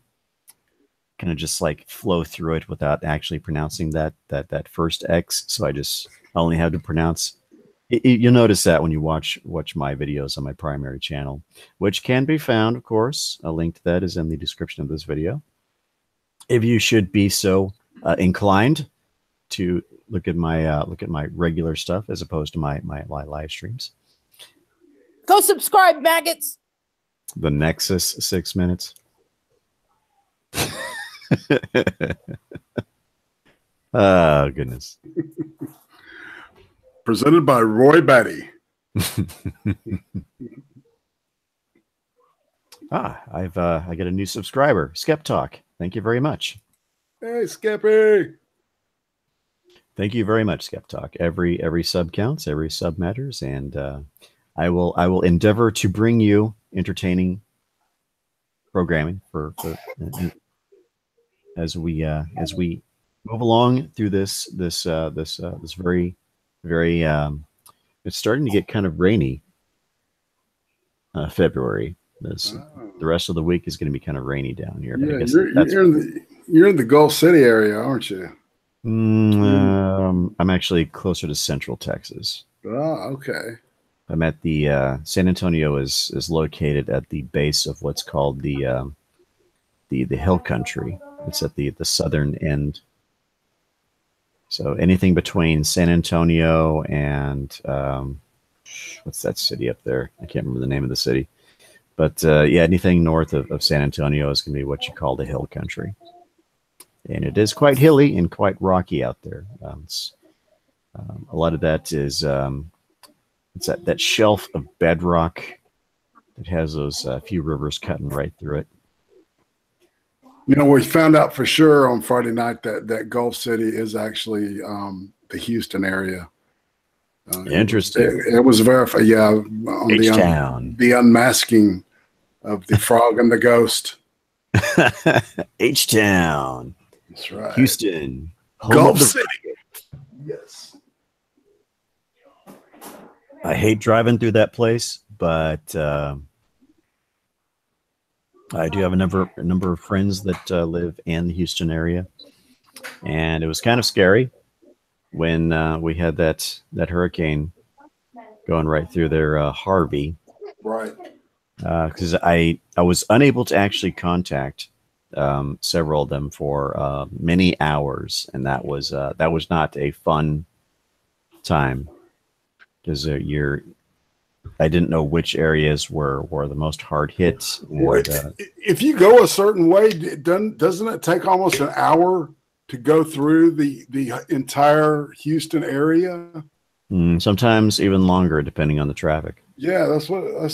just like flow through it without actually pronouncing that first X. So I only have to pronounce. You'll notice that when you watch my videos on my primary channel, which can be found, of course. A link to that is in the description of this video. If you should be so inclined to look at my regular stuff as opposed to my live streams. Go subscribe, maggots. The Nexus 6 minutes. Oh, goodness. Presented by Roy Batty. I got a new subscriber, Skep Talk. Thank you very much. Hey, Skeppy. Thank you very much, Skep Talk. Every sub counts, every sub matters, and I will endeavor to bring you entertaining programming for as we move along through this very it's starting to get kind of rainy. February. The rest of the week is going to be kind of rainy down here. But Yeah, I guess you're in the Gulf City area, aren't you? I'm actually closer to Central Texas. Oh, okay. I'm at the San Antonio is located at the base of what's called the hill country. It's at the southern end. So anything between San Antonio and what's that city up there? I can't remember the name of the city. But yeah, anything north of San Antonio is going to be what you call the hill country. And it is quite hilly and quite rocky out there. A lot of that is it's that shelf of bedrock that has those few rivers cutting right through it. You know, we found out for sure on Friday night that Gulf City is actually the Houston area. Interesting. It was verified, yeah, on H-Town. The unmasking of the frog and the ghost. H-Town. That's right. Houston. Gulf City. Yes. I hate driving through that place, but I do have a number of friends that live in the Houston area, and it was kind of scary when we had that hurricane going right through there, Harvey. Right. Because I was unable to actually contact several of them for many hours, and that was not a fun time because I didn't know which areas were the most hard hit. If you go a certain way, doesn't it take almost an hour to go through the entire Houston area? Sometimes even longer, depending on the traffic. Yeah, that's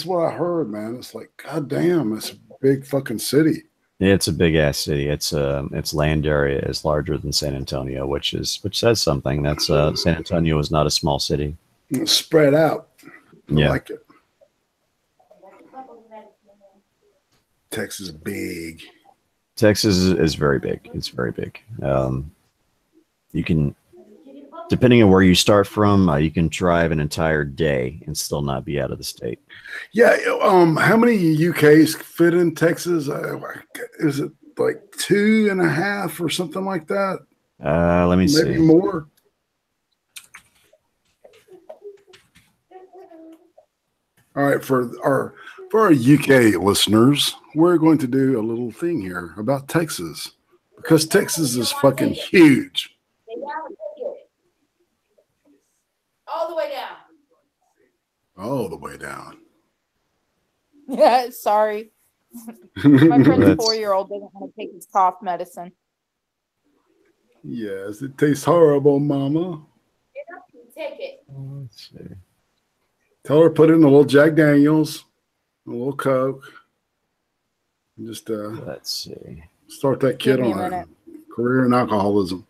what I heard, man. It's like, God damn, it's a big fucking city. Yeah, it's a big ass city. Its land area is larger than San Antonio, which says something. That's San Antonio is not a small city. It's spread out. I like it. Texas is big. Texas is very big. It's very big. You can, depending on where you start from, you can drive an entire day and still not be out of the state. Yeah. How many UKs fit in Texas? Is it like 2.5 or something like that? Let me see. Maybe more. All right, for our UK listeners, we're going to do a little thing here about Texas because Texas is fucking huge. All the way down. All the way down. Yeah, sorry. My friend's 4-year-old doesn't want to take his cough medicine. Yes, it tastes horrible, Mama. Take it. Let's see. Tell her to put in a little Jack Daniels, a little Coke. And just Let's see. Start that kid on a career in alcoholism.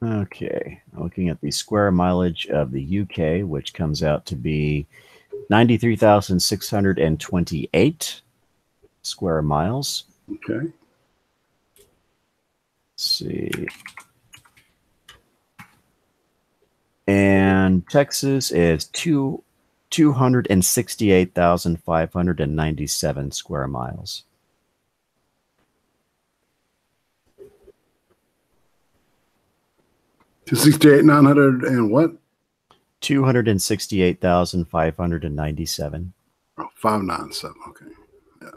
Okay, looking at the square mileage of the UK, which comes out to be 93,628 square miles. Okay. Let's see. And Texas is 268,597 square miles. 268,900 and what? 268,597. Oh, 597. Okay. Yeah.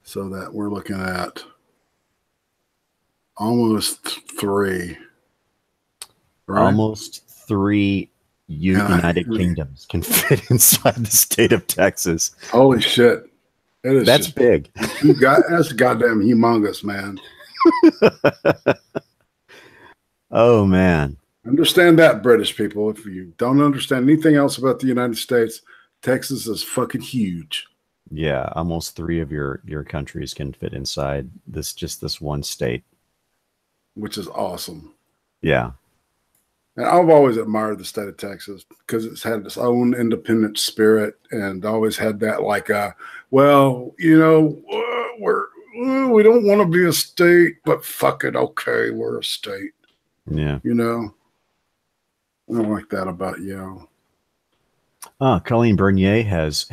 So that we're looking at almost 3. Right? Almost 3 United Kingdoms can fit inside the state of Texas. Holy shit. That's big. That's goddamn humongous, man. Oh, man. Understand that, British people. If you don't understand anything else about the United States, Texas is fucking huge. Yeah, almost 3 of your countries can fit inside this one state. Which is awesome. Yeah. And I've always admired the state of Texas because it's had its own independent spirit and always had that we don't want to be a state, but fuck it, okay, we're a state. Yeah. I don't like that about you. Colleen Bernier has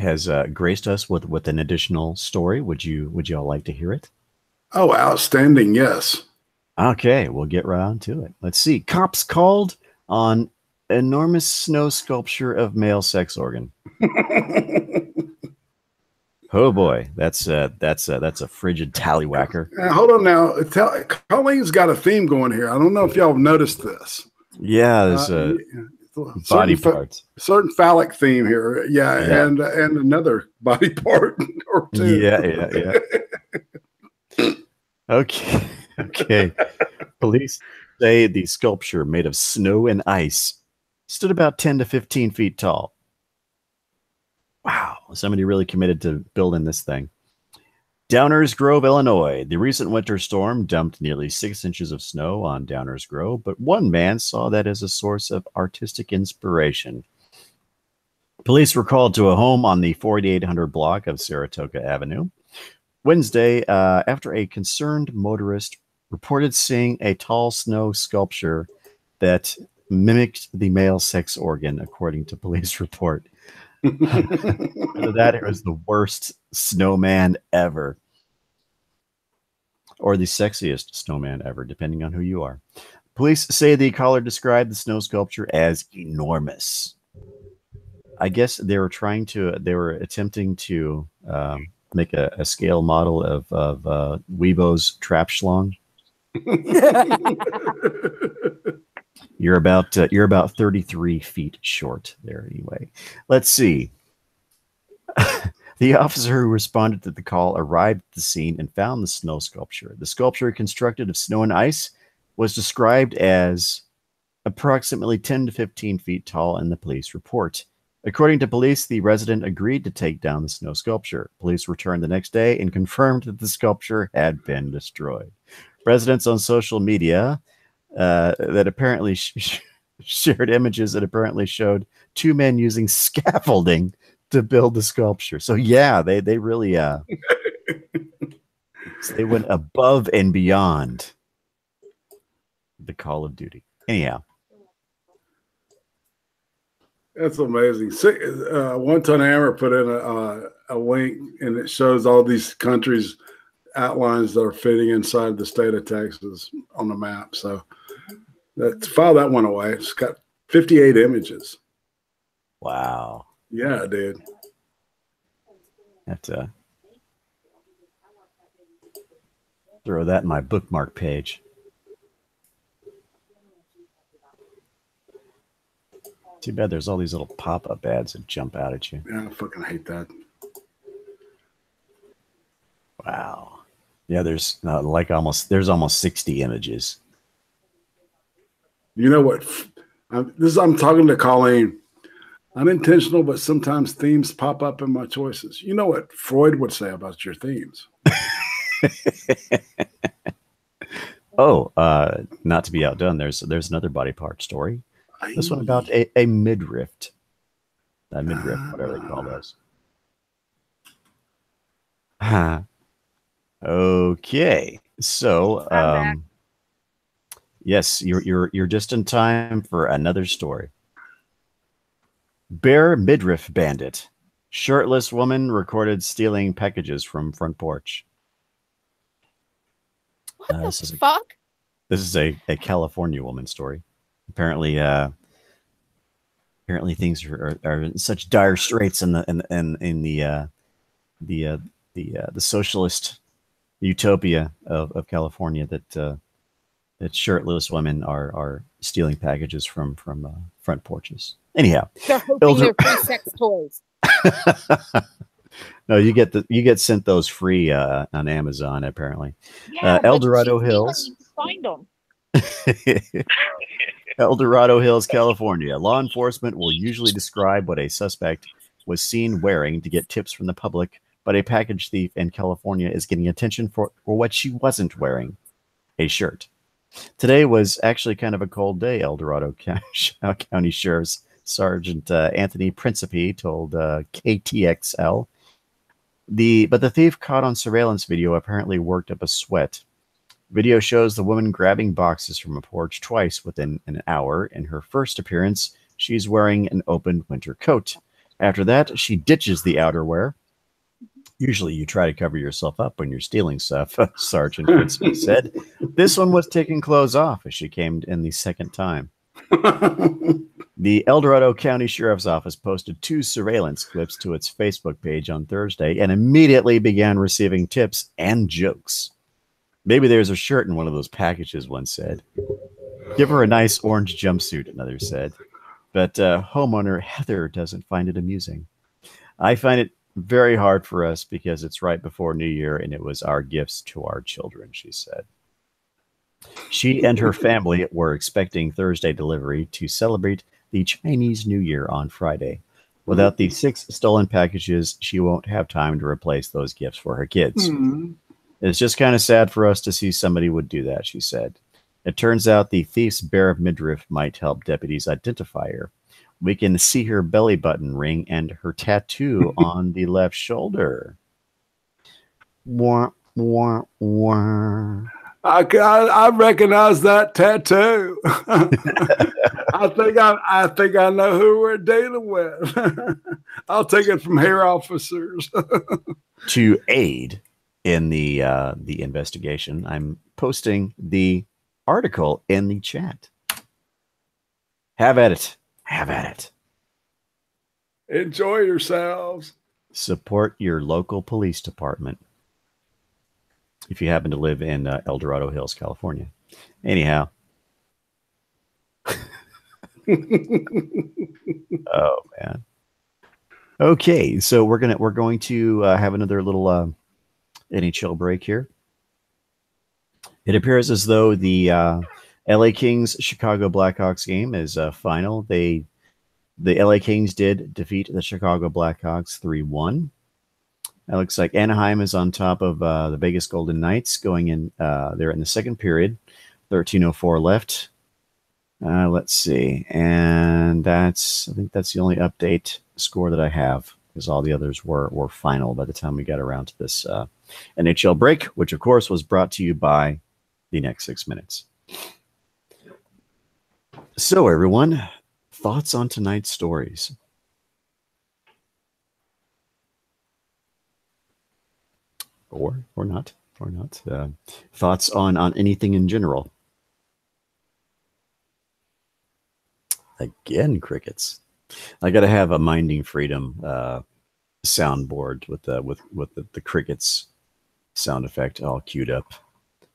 graced us with an additional story. Would you all like to hear it? Oh, outstanding, yes. Okay, we'll get right on to it. Let's see. Cops called on enormous snow sculpture of male sex organ. Oh boy, that's a frigid tallywhacker. Hold on now. Colleen's got a theme going here. I don't know if y'all have noticed this. Yeah, there's body parts. Certain phallic theme here. Yeah. And another body part or two. Yeah. Okay. Police say the sculpture made of snow and ice stood about 10 to 15 feet tall. Wow, somebody really committed to building this thing. Downers Grove, Illinois. The recent winter storm dumped nearly 6 inches of snow on Downers Grove, but one man saw that as a source of artistic inspiration. Police were called to a home on the 4800 block of Saratoga Avenue Wednesday after a concerned motorist reported seeing a tall snow sculpture that mimicked the male sex organ, according to police report. That it was the worst snowman ever, or the sexiest snowman ever, depending on who you are. Police say the caller described the snow sculpture as enormous. I guess they were attempting to make a scale model of Weebo's trap schlong. You're about 33 feet short there anyway. Let's see. The officer who responded to the call arrived at the scene and found the snow sculpture. The sculpture, constructed of snow and ice, was described as approximately 10 to 15 feet tall in the police report. According to police, the resident agreed to take down the snow sculpture. Police returned the next day and confirmed that the sculpture had been destroyed. Residents on social media that apparently shared images that apparently showed 2 men using scaffolding to build the sculpture. So yeah, they really they went above and beyond the Call of Duty. Anyhow, that's amazing. One Ton Hammer put in a link, and it shows all these countries outlines that are fitting inside the state of Texas on the map. So file that one away. It's got 58 images. Wow. Yeah, dude. Have to throw that in my bookmark page. Too bad there's all these little pop-up ads that jump out at you. Yeah, I fucking hate that. Wow. Yeah, there's almost 60 images. You know what? I'm talking to Colleen. Unintentional, but sometimes themes pop up in my choices. You know what Freud would say about your themes? Oh, not to be outdone, there's another body part story. This one about a midriff. A midriff, whatever they call those. Okay. So yes, you're just in time for another story. Bare midriff bandit. Shirtless woman recorded stealing packages from front porch. What the fuck? This is a California woman story. Apparently things are in such dire straits in the socialist utopia of California that shirtless women are stealing packages from front porches. Anyhow, they're hoping they're free sex toys. No, you get sent those free on Amazon apparently. Yeah, El Dorado Hills. Find them. El Dorado Hills, California. Law enforcement will usually describe what a suspect was seen wearing to get tips from the public, but a package thief in California is getting attention for what she wasn't wearing, a shirt. Today was actually kind of a cold day, El Dorado County Sheriff's Sergeant Anthony Principe told KTXL. But the thief caught on surveillance video apparently worked up a sweat. Video shows the woman grabbing boxes from a porch twice within an hour. In her first appearance, she's wearing an open winter coat. After that, she ditches the outerwear. Usually you try to cover yourself up when you're stealing stuff, Sergeant Principe said. This one was taking clothes off as she came in the second time. The El Dorado County Sheriff's Office posted 2 surveillance clips to its Facebook page on Thursday and immediately began receiving tips and jokes. Maybe there's a shirt in one of those packages, one said. Give her a nice orange jumpsuit, another said. But homeowner Heather doesn't find it amusing. I find it very hard for us because it's right before New Year and it was our gifts to our children, she said. She and her family were expecting Thursday delivery to celebrate the Chinese New Year on Friday. Without the 6 stolen packages, she won't have time to replace those gifts for her kids. It's just kind of sad for us to see somebody would do that, she said. It turns out the thief's bare midriff might help deputies identify her. We can see her belly button ring and her tattoo on the left shoulder. Wah, wah, wah. I recognize that tattoo. I think I know who we're dealing with. I'll take it from hair officers. To aid in the investigation, I'm posting the article in the chat. Have at it. Have at it. Enjoy yourselves. Support your local police department if you happen to live in El Dorado Hills, California. Anyhow. Oh man. Okay, so we're going to have another little NHL break here. It appears as though the LA Kings Chicago Blackhawks game is final. The LA Kings did defeat the Chicago Blackhawks 3-1. It looks like Anaheim is on top of the Vegas Golden Knights going in. They're in the second period. 13:04 left. Let's see. And I think that's the only update score that I have, because all the others were final by the time we got around to this NHL break, which of course was brought to you by the next 6 minutes. So everyone, thoughts on tonight's stories? Or not. Thoughts on anything in general? Again, crickets. I got to have a Minding Freedom soundboard with the crickets sound effect all queued up,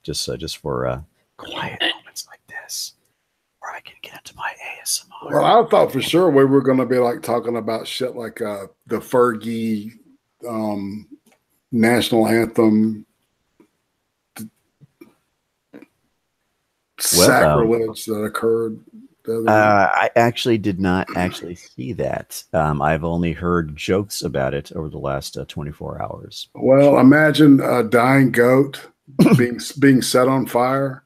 just for quiet moments like this, where I can get into my ASMR. Well, I thought for sure we were going to be like talking about shit like the Fergie national anthem sacrilege that occurred. I actually did not actually see that. I've only heard jokes about it over the last 24 hours. Well, imagine a dying goat being set on fire,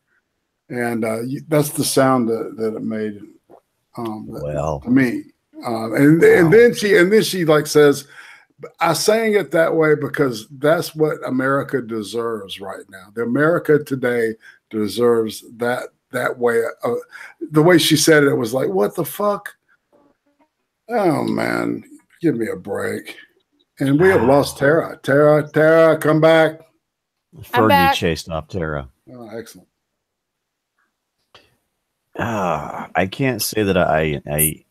and that's the sound that it made. Well, to me, and then she like says, I sang it that way because that's what America deserves right now. The America today deserves that way. The way she said it, it was like, what the fuck? Oh man, give me a break. And we have lost Tara. Tara, come back. Fergie chased off Tara. Oh, excellent. I can't say that I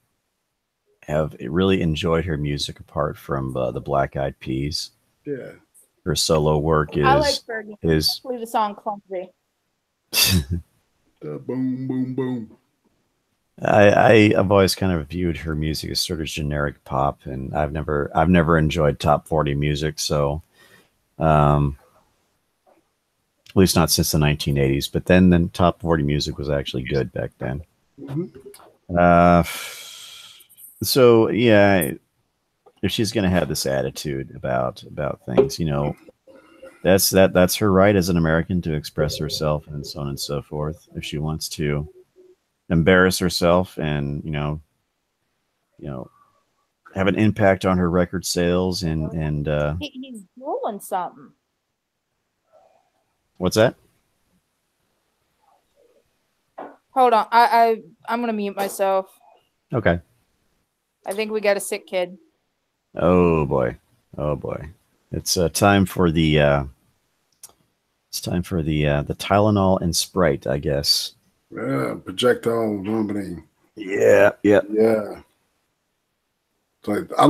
have really enjoyed her music apart from the Black Eyed Peas. Yeah. Her solo work is. I like Fergie. Especially the song "Clumsy." Boom, boom, boom. I've always kind of viewed her music as sort of generic pop, and I've never enjoyed top 40 music. So, at least not since the 1980s. But then top 40 music was actually good back then. Mm-hmm. So yeah, if she's gonna have this attitude about things, you know, that's her right as an American to express herself and so on and so forth. If she wants to embarrass herself and you know have an impact on her record sales and he's rolling something. What's that? Hold on, I'm gonna mute myself. Okay. I think we got a sick kid. Oh boy, it's time for the the Tylenol and Sprite, I guess. Yeah, projectile vomiting. Yeah. Like I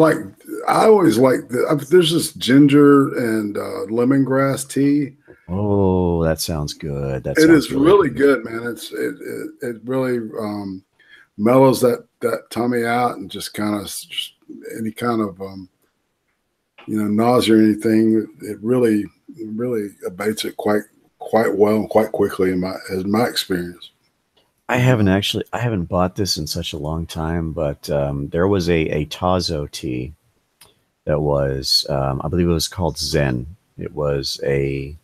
always like there's this ginger and lemongrass tea. Oh, that sounds good. It is really good, man. It really mellows that tummy out and just kind of any kind of nausea or anything. It really abates it quite well and quite quickly in my experience. I haven't bought this in such a long time, but there was a Tazo tea that was I believe it was called Zen. It was a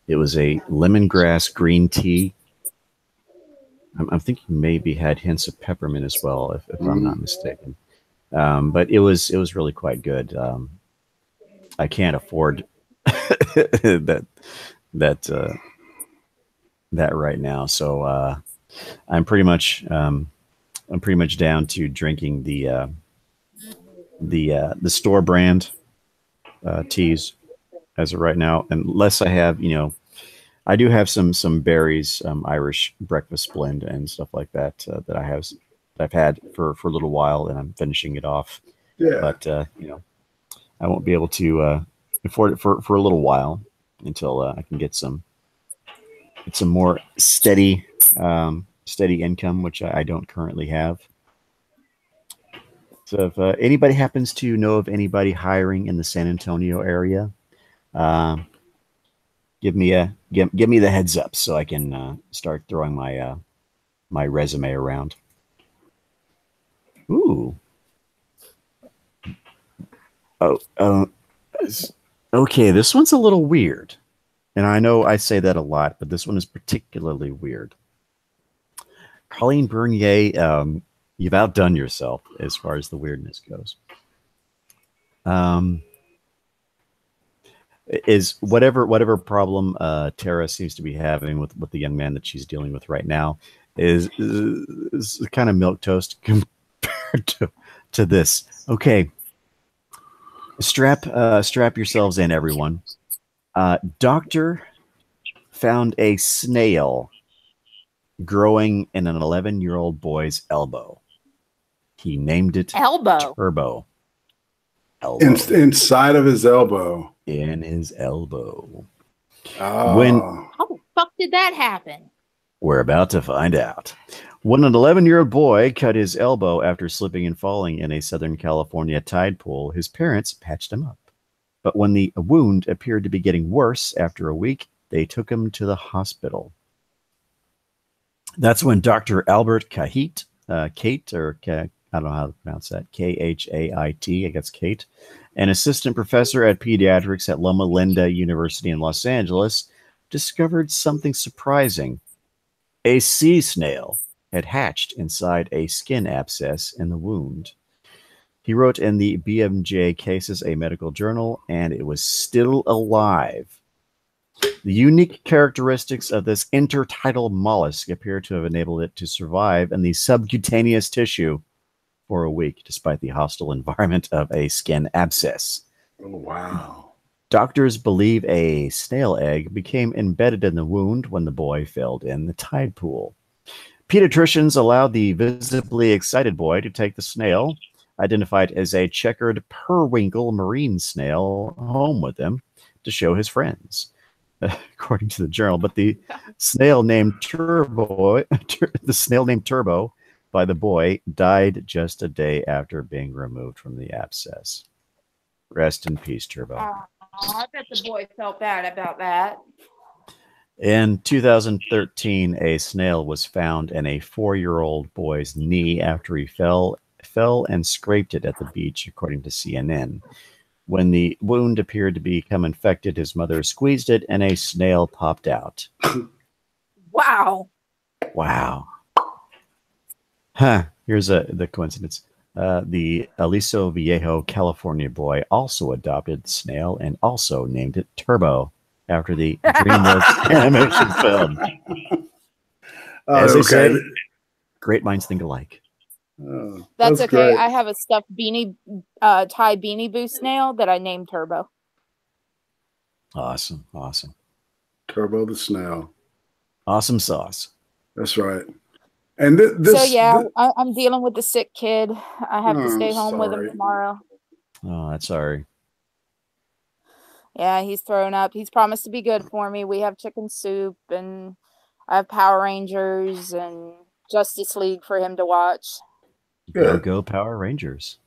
lemongrass green tea. I'm thinking maybe had hints of peppermint as well, if I'm not mistaken. But it was really quite good. I can't afford that right now, so I'm pretty much down to drinking the store brand teas as of right now, unless I have I do have some berries, Irish breakfast blend and stuff like that that I've had for a little while, and I'm finishing it off. Yeah. But I won't be able to afford it for a little while until I can get some more steady income, which I don't currently have. So if anybody happens to know of anybody hiring in the San Antonio area, give me the heads up so I can start throwing my my resume around. Ooh. Okay, this one's a little weird. And I know I say that a lot, but this one is particularly weird. Colleen Bernier, you've outdone yourself as far as the weirdness goes. Is whatever problem Tara seems to be having with the young man that she's dealing with right now is kind of milquetoast compared to this. Okay, strap yourselves in, everyone. Doctor found a snail growing in an 11-year-old boy's elbow. He named it Elbow. Turbo. Elbow. Inside of his elbow. In his elbow. Oh. How the fuck did that happen? We're about to find out. When an 11-year-old boy cut his elbow after slipping and falling in a Southern California tide pool, his parents patched him up. But when the wound appeared to be getting worse after a week, they took him to the hospital. That's when Dr. Albert Kahit, I don't know how to pronounce that, Khait, I guess Kate, an assistant professor at pediatrics at Loma Linda University in Los Angeles, discovered something surprising. A sea snail had hatched inside a skin abscess in the wound. He wrote in the BMJ Cases, a medical journal, and it was still alive. The unique characteristics of this intertidal mollusk appear to have enabled it to survive in the subcutaneous tissue for a week, despite the hostile environment of a skin abscess. Oh, wow. Doctors believe a snail egg became embedded in the wound when the boy fell in the tide pool. Pediatricians allowed the visibly excited boy to take the snail, identified as a checkered periwinkle marine snail, home with him to show his friends, according to the journal. But the snail named Turbo, by the boy, died just a day after being removed from the abscess. Rest in peace, Turbo. I bet the boy felt bad about that. In 2013, a snail was found in a 4-year-old boy's knee after he fell and scraped it at the beach, according to CNN. When the wound appeared to become infected, his mother squeezed it and a snail popped out. Wow. Wow. Huh. Here's the coincidence. The Aliso Viejo, California boy also adopted the snail and also named it Turbo after the DreamWorks animation film. As they say, great minds think alike. Oh, that's okay. great. I have a stuffed Thai Beanie Boo snail that I named Turbo. Awesome. Awesome. Turbo the snail. Awesome sauce. That's right. And I'm dealing with the sick kid. I have to stay home with him tomorrow. Oh, that's sorry. Yeah, he's thrown up. He's promised to be good for me. We have chicken soup and I have Power Rangers and Justice League for him to watch. Go Power Rangers.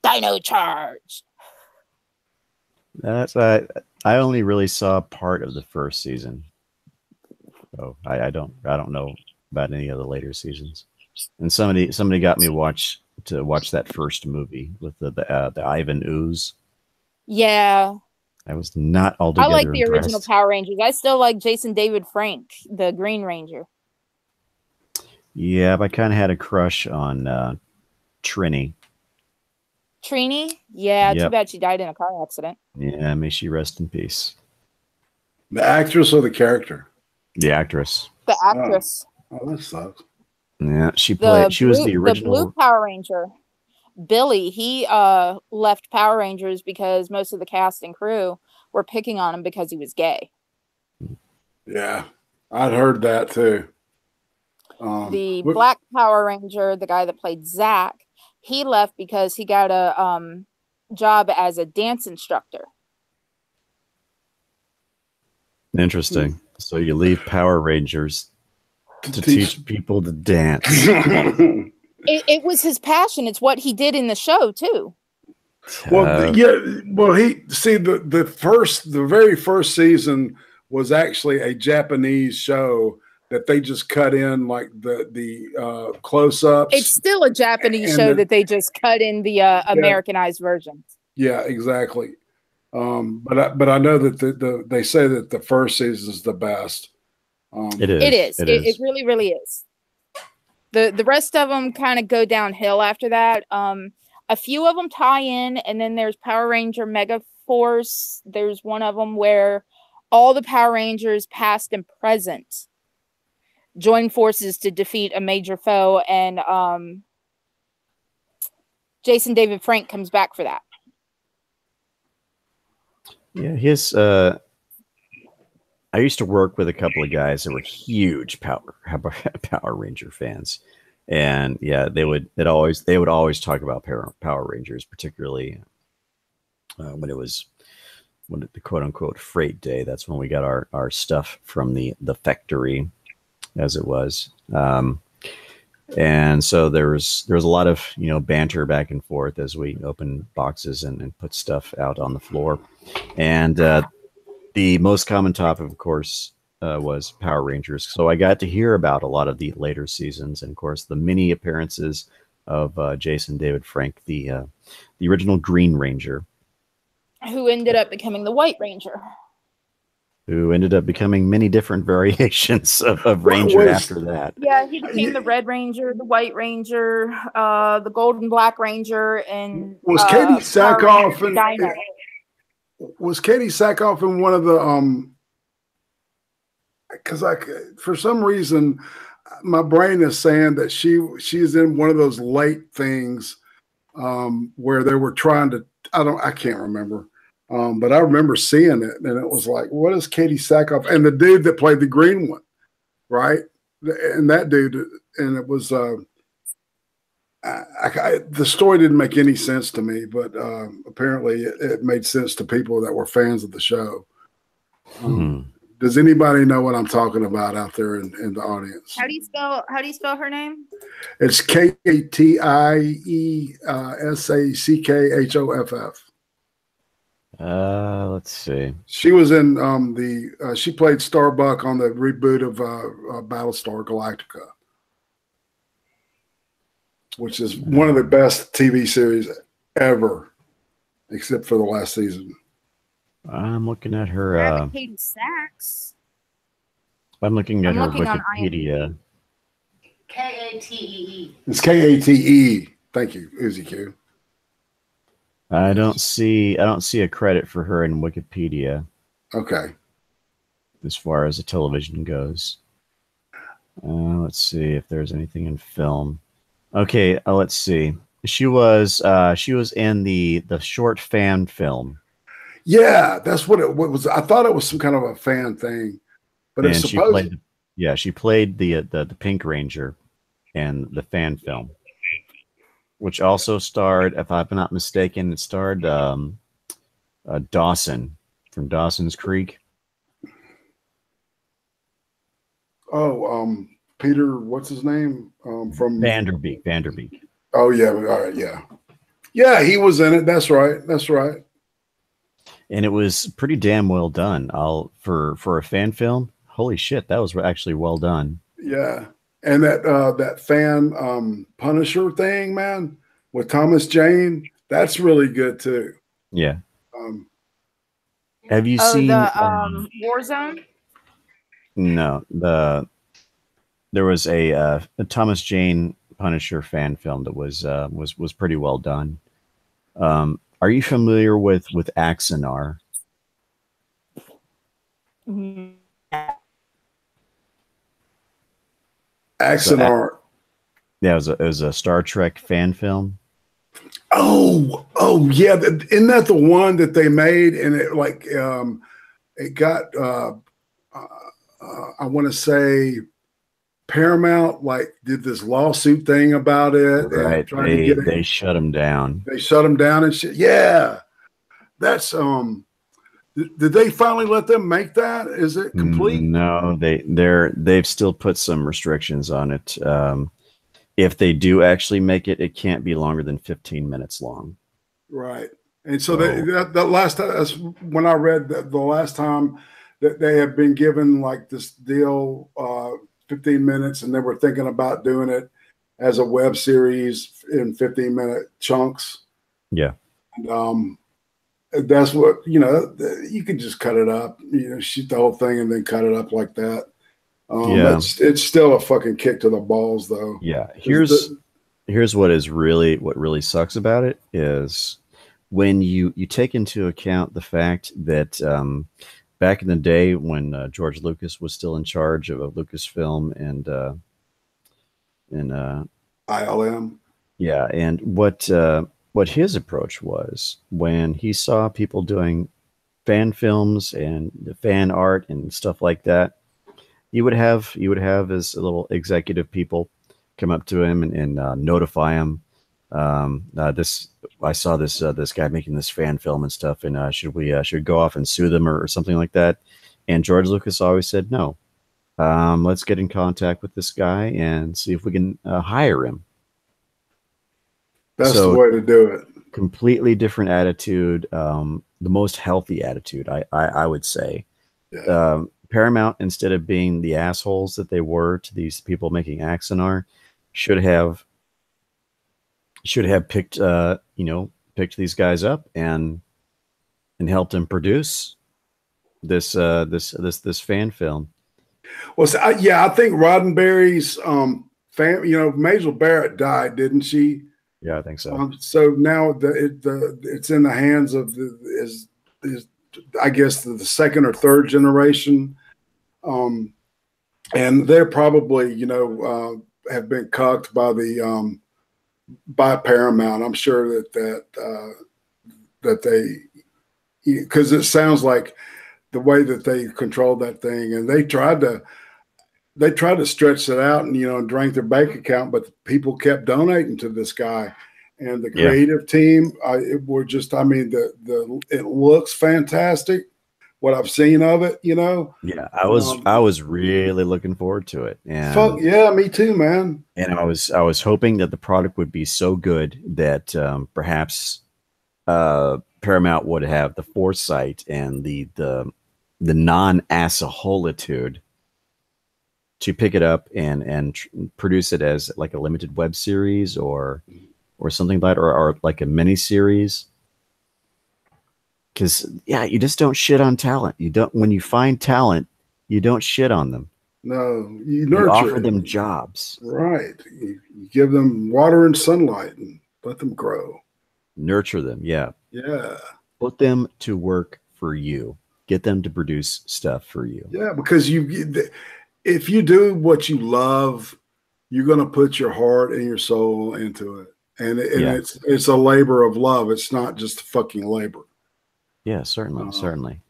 Dino Charge. That's I only really saw part of the first season. So I don't know about any of the later seasons. And somebody got me to watch that first movie with the Ivan Ooze. Yeah. I was not altogether I like the impressed. original Power Rangers. I still like Jason David Frank, the Green Ranger. Yeah, but I kind of had a crush on Trini. Trini? Yeah, Yep. Too bad she died in a car accident. Yeah, may she rest in peace. The actress or the character? The actress. The actress. Oh, that sucks. Yeah, she was the original. The blue Power Ranger. Billy, he left Power Rangers because most of the cast and crew were picking on him because he was gay. Yeah, I'd heard that too. The black Power Ranger, the guy that played Zach, he left because he got a job as a dance instructor. Interesting. So you leave Power Rangers to teach people to dance. It was his passion. It's what he did in the show too. Well, the very first season was actually a Japanese show that they just cut in like the close-ups. It's still a Japanese show that they just cut in the Americanized version. Yeah, exactly. But I know that they say that the first season is the best. It is. It really, really is. The rest of them kind of go downhill after that. A few of them tie in, and then there's Power Ranger Mega Force. There's one of them where all the Power Rangers, past and present, join forces to defeat a major foe, and Jason David Frank comes back for that. Yeah, I used to work with a couple of guys that were huge Power Ranger fans, And yeah, they would always talk about Power Rangers, particularly when it was the quote unquote freight day. That's when we got our stuff from the factory, as it was. And so there was a lot of banter back and forth as we opened boxes and put stuff out on the floor. And the most common topic, of course, was Power Rangers. So I got to hear about a lot of the later seasons, and of course the mini appearances of Jason David Frank, the original Green Ranger, who ended up becoming the White Ranger. Who ended up becoming many different variations of Ranger after that. Yeah, he became the Red Ranger, the White Ranger, the Gold and Black Ranger, and was Katie Sackhoff in one of the because for some reason my brain is saying that she's in one of those late things where they were trying to I can't remember. But I remember seeing it, and it was like, what is Katie Sackhoff? And the dude that played the green one, right? And that dude, and it was, the story didn't make any sense to me, but apparently it made sense to people that were fans of the show. Does anybody know what I'm talking about out there in the audience? How do you spell her name? It's KATIESACKHOFF. Let's see. She was in she played Starbuck on the reboot of Battlestar Galactica, which is one of the best TV series ever, except for the last season. I'm looking at her. Katie Sachs. I'm looking at her Wikipedia. KATEE. It's KATE. Thank you, Uzi Q. I don't see a credit for her in Wikipedia. Okay. As far as the television goes. Let's see if there's anything in film. Okay, let's see. She was in the short fan film. Yeah, that's what it was. I thought it was some kind of a fan thing, but it's supposed. She played the Pink Ranger in the fan film, which also starred, if I'm not mistaken, it starred Dawson from Dawson's Creek. Oh, Peter, what's his name? From Vanderbeek. Oh yeah, all right, yeah, he was in it. That's right. And it was pretty damn well done. For a fan film. Holy shit, that was actually well done. Yeah, and that fan Punisher thing, man, with Thomas Jane, that's really good too. Yeah. Have you seen the Warzone? No, there was a Thomas Jane Punisher fan film that was pretty well done. Are you familiar with Axanar? Axanar. Yeah, it was a Star Trek fan film. Oh yeah, isn't that the one that they made and it like it got I want to say Paramount like did this lawsuit thing about it. Right. They shut them down. They shut them down and shit. Yeah. That's did they finally let them make that? Is it complete? No, they've still put some restrictions on it. If they do actually make it, it can't be longer than 15 minutes long. Right. And so that last time, that's when I read that the last time that they had been given like this deal, 15 minutes, and they were thinking about doing it as a web series in 15-minute chunks. Yeah. And that's what, you could just cut it up, shoot the whole thing and then cut it up like that. Yeah. It's still a fucking kick to the balls though. Yeah. Here's what really sucks about it is when you take into account the fact that back in the day when George Lucas was still in charge of Lucasfilm and ILM. Yeah, and what his approach was when he saw people doing fan films and the fan art and stuff like that, you would have his little executive people come up to him and notify him. This I saw this guy making this fan film and stuff, and should go off and sue them or something like that. And George Lucas always said no. Let's get in contact with this guy and see if we can hire him. That's the way to do it. Completely different attitude. The most healthy attitude, I would say. Yeah. Paramount, instead of being the assholes that they were to these people making Axanar, should have picked picked these guys up and helped them produce this fan film. Well, so I think Roddenberry's Maisel Barrett died, didn't she? Yeah, I think so. So now it's in the hands of I guess the second or third generation, and they're probably have been cucked by Paramount. I'm sure that they, because it sounds like the way that they controlled that thing, and they tried to stretch it out and drain their bank account, but people kept donating to this guy. And the creative team, it looks fantastic. What I've seen of it, Yeah, I was really looking forward to it. And fuck yeah, me too, man. And I was hoping that the product would be so good that perhaps Paramount would have the foresight and the non-assholitude to pick it up and produce it as like a limited web series or something like that, or like a mini series. Because you just don't shit on talent. You don't, when you find talent, you don't shit on them. No, you offer them jobs. Right. You give them water and sunlight and let them grow. Nurture them. Yeah. Yeah. Put them to work for you. Get them to produce stuff for you. Yeah, because if you do what you love, you're going to put your heart and your soul into it. And it's a labor of love. It's not just fucking labor. Yeah, certainly. Certainly.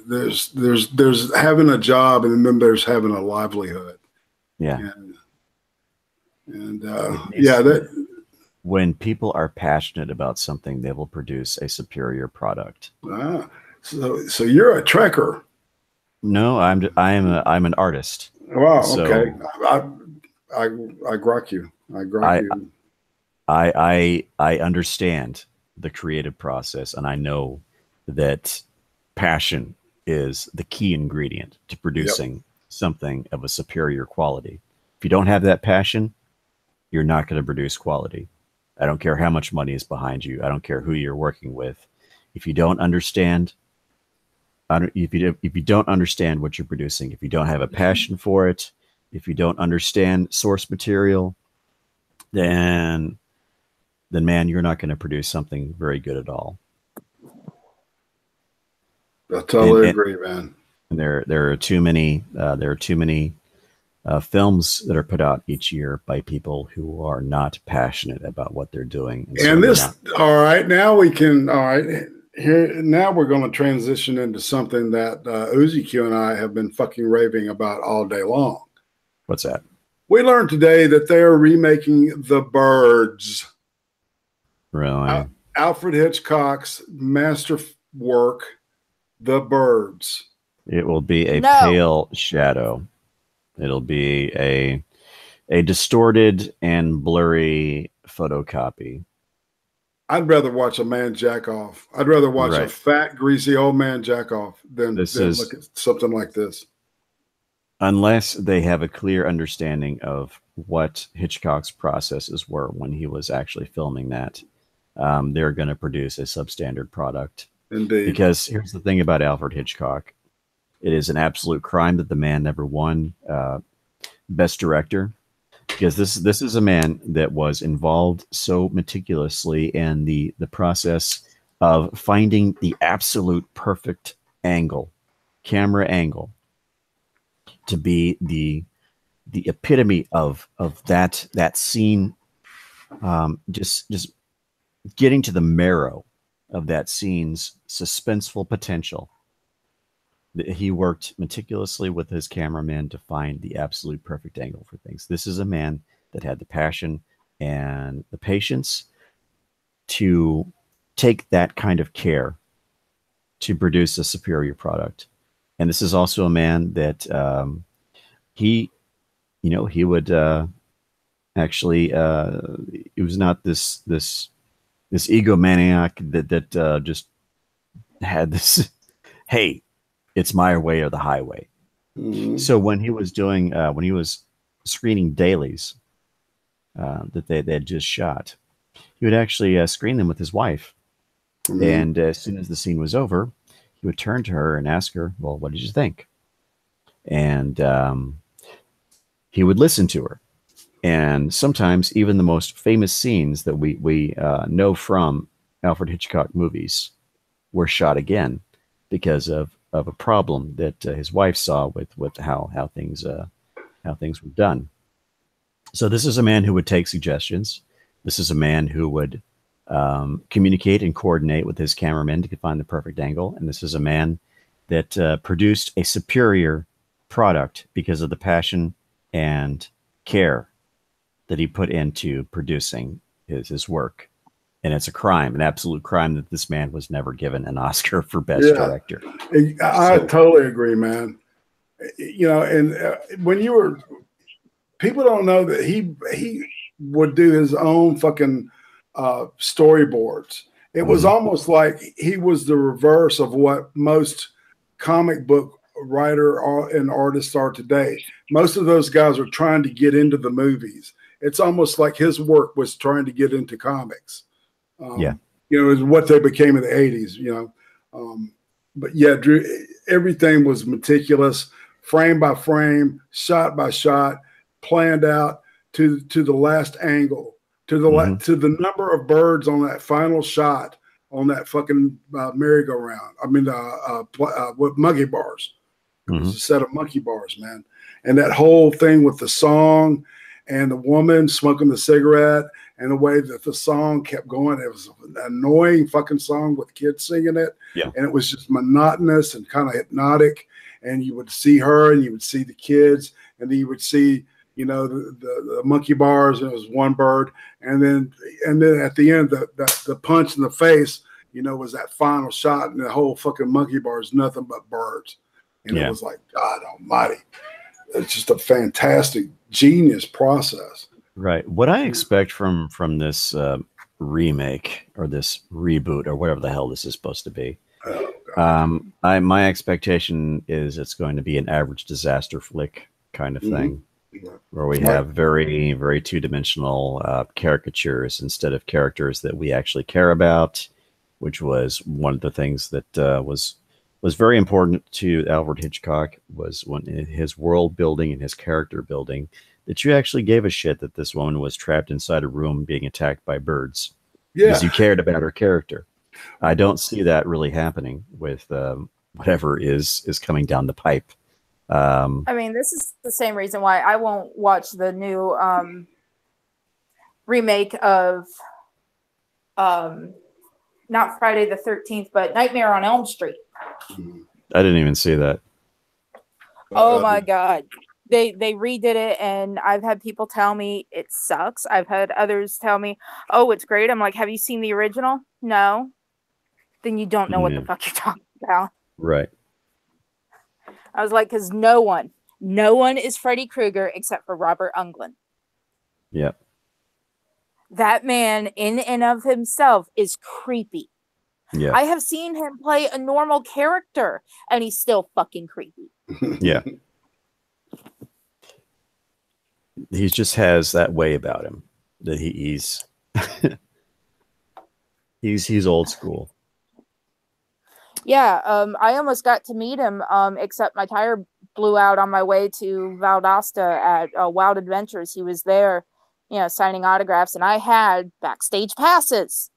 There's having a job, and then there's having a livelihood. Yeah. When people are passionate about something, they will produce a superior product. So you're a trekker. No, I'm an artist. Wow. Okay. I grok you. I understand the creative process, and I know that passion is the key ingredient to producing something of a superior quality. If you don't have that passion, you're not going to produce quality. I don't care how much money is behind you. I don't care who you're working with. If you don't understand, if you don't understand what you're producing, if you don't have a passion for it, if you don't understand source material, then man, you're not going to produce something very good at all. I totally agree, man. And there are too many films that are put out each year by people who are not passionate about what they're doing. All right, now we're going to transition into something that Uzi Q and I have been fucking raving about all day long. What's that? We learned today that they are remaking The Birds. Really? Alfred Hitchcock's masterwork, The Birds. It will be a pale shadow. It'll be a distorted and blurry photocopy. I'd rather watch a man jack off. I'd rather watch a fat, greasy old man jack off than look at something like this. Unless they have a clear understanding of what Hitchcock's processes were when he was actually filming that, they're going to produce a substandard product. Indeed. Because here's the thing about Alfred Hitchcock. It is an absolute crime that the man never won Best Director, because this is a man that was involved so meticulously in the process of finding the absolute perfect camera angle, to be the epitome of that scene, just getting to the marrow of that scene's suspenseful potential. He worked meticulously with his cameraman to find the absolute perfect angle for things. This is a man that had the passion and the patience to take that kind of care to produce a superior product. And this is also a man that he, he would actually, it was not this egomaniac that just had this, hey, it's my way or the highway. Mhm. So when he was doing, when he was screening dailies that they had just shot, he would actually screen them with his wife. Mhm. And as soon as the scene was over, he would turn to her and ask her, well, what did you think? And he would listen to her. And sometimes even the most famous scenes that we know from Alfred Hitchcock movies were shot again because of a problem that his wife saw with how things were done. So this is a man who would take suggestions. This is a man who would communicate and coordinate with his cameramen to find the perfect angle. And this is a man that produced a superior product because of the passion and care that he put into producing his work. And it's a crime, an absolute crime, that this man was never given an Oscar for Best Director. I totally agree, man. And when you were, people don't know that he would do his own fucking storyboards. It was almost like he was the reverse of what most comic book writer and artists are today. Most of those guys are trying to get into the movies. It's almost like his work was trying to get into comics. Is what they became in the 80s, but yeah, Drew, everything was meticulous, frame by frame, shot by shot, planned out to the last angle, to the number of birds on that final shot on that fucking merry-go-round. I mean, with monkey bars. It was a set of monkey bars, man. And that whole thing with the song and the woman smoking the cigarette and the way that the song kept going. It was an annoying fucking song with kids singing it. Yeah. And it was just monotonous and kind of hypnotic. And you would see her and you would see the kids and then you would see, the monkey bars, and it was one bird. And then at the end, the punch in the face, was that final shot, and the whole fucking monkey bar is nothing but birds. And it was like, God almighty. It's just a fantastic, genius process. Right. What I expect from this remake or this reboot or whatever the hell this is supposed to be, my expectation is it's going to be an average disaster flick kind of thing, where we have very, very two-dimensional caricatures instead of characters that we actually care about, which was one of the things that was very important to Alfred Hitchcock, was when his world building and his character building, that you actually gave a shit that this woman was trapped inside a room being attacked by birds because you cared about her character. I don't see that really happening with whatever is coming down the pipe. I mean, this is the same reason why I won't watch the new remake of not Friday the 13th, but Nightmare on Elm Street. I didn't even see that. Oh my God. They redid it, and I've had people tell me it sucks. I've had others tell me, oh, it's great. I'm like, have you seen the original? No. Then you don't know what the fuck you're talking about. Right. I was like, because no one is Freddy Krueger except for Robert Englund. Yep. That man in and of himself is creepy. Yeah. I have seen him play a normal character, and he's still fucking creepy. Yeah. He just has that way about him that he's he's old school. Yeah, I almost got to meet him, except my tire blew out on my way to Valdosta at Wild Adventures. He was there, signing autographs, and I had backstage passes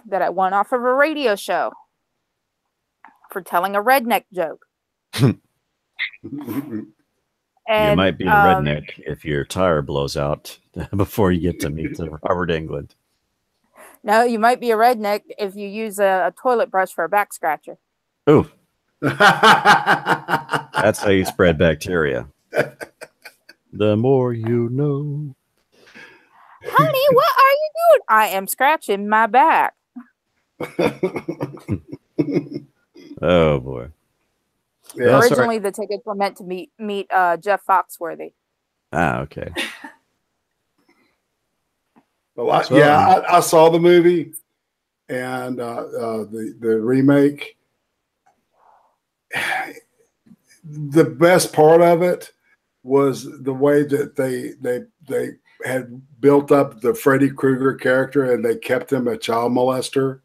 that I won off of a radio show for telling a redneck joke. And, you might be a redneck if your tire blows out before you get to meet Robert Englund. No, you might be a redneck if you use a toilet brush for a back scratcher. Ooh. That's how you spread bacteria. The more you know. Honey, what are you doing? I am scratching my back. Oh boy. Yeah. Originally, the tickets were meant to meet Jeff Foxworthy. Ah, okay. Well, I saw the movie and the remake. The best part of it was the way that they had built up the Freddy Krueger character, and they kept him a child molester,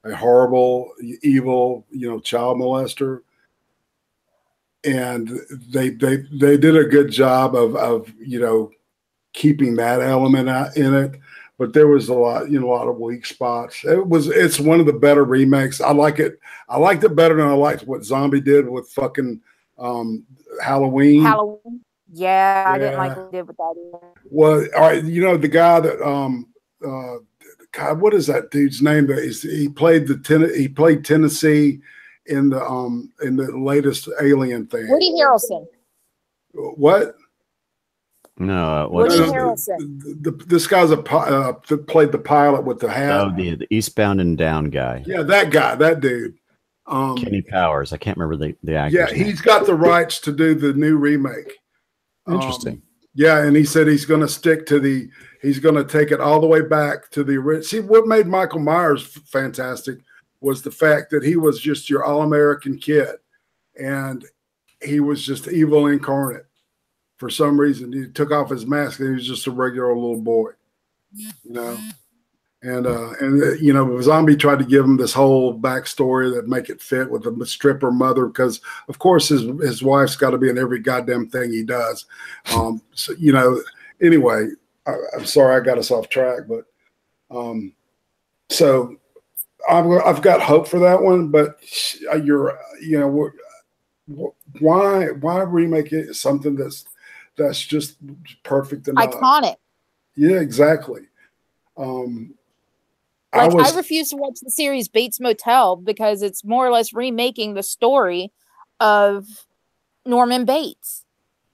a horrible, evil, child molester. And they did a good job of keeping that element in it, but there was a lot of weak spots. It's one of the better remakes. I like it. I liked it better than I liked what Zombie did with fucking Halloween. Yeah, I didn't like what he did with that either. Well, all right, the guy that God, what is that dude's name? He played Tennessee in the latest Alien thing. Woody Harrelson. What? No, Woody Harrelson. This guy's that played the pilot with the hat. Oh, the Eastbound and Down guy. Yeah, that guy, that dude. Kenny Powers. I can't remember the actor. Yeah, he's got the rights to do the new remake. Interesting. Yeah, and he said he's going to stick to he's going to take it all the way back to the original. See, what made Michael Myers fantastic was the fact that he was just your all-American kid, and he was just evil incarnate. For some reason, he took off his mask and he was just a regular little boy, And Zombie tried to give him this whole backstory that make it fit with the stripper mother, because of course his wife's got to be in every goddamn thing he does. Anyway, I'm sorry I got us off track, but so I've got hope for that one. But why remake it something that's just perfect and iconic? Yeah, exactly. I refuse to watch the series Bates Motel because it's more or less remaking the story of Norman Bates.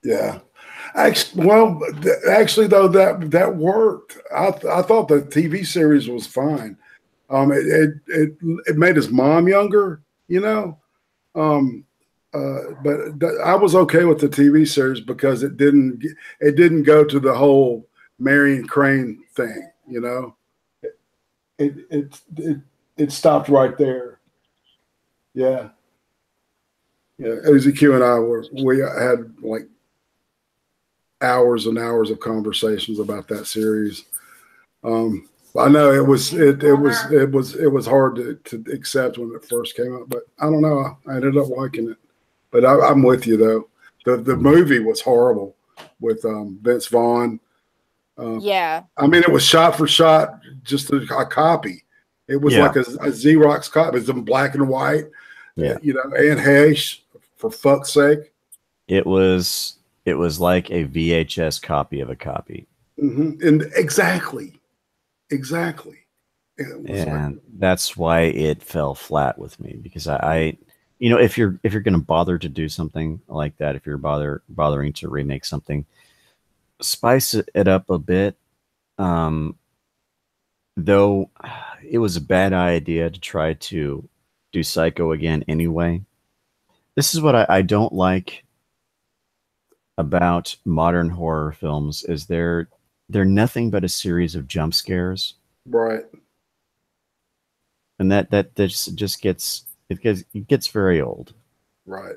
Yeah. Actually, though, that worked. I thought the TV series was fine. It made his mom younger, but I was okay with the TV series because it didn't go to the whole Marion Crane thing, It stopped right there. Yeah. Uzi Q and we had like hours and hours of conversations about that series. I know it was hard to accept when it first came out, but I don't know. I ended up liking it. But I'm with you though. The movie was horrible with Vince Vaughn. Yeah. I mean, it was shot for shot, just a copy. It was like a Xerox copy. It was in black and white. Yeah. Anne Heche, for fuck's sake. It was like a VHS copy of a copy. Mm-hmm. And exactly. And that's why it fell flat with me, because I if you're going to bother to do something like that, if you're bothering to remake something, spice it up a bit. Though it was a bad idea to try to do Psycho again anyway. This is what I don't like about modern horror films is they're nothing but a series of jump scares. Right. And that just gets very old. Right.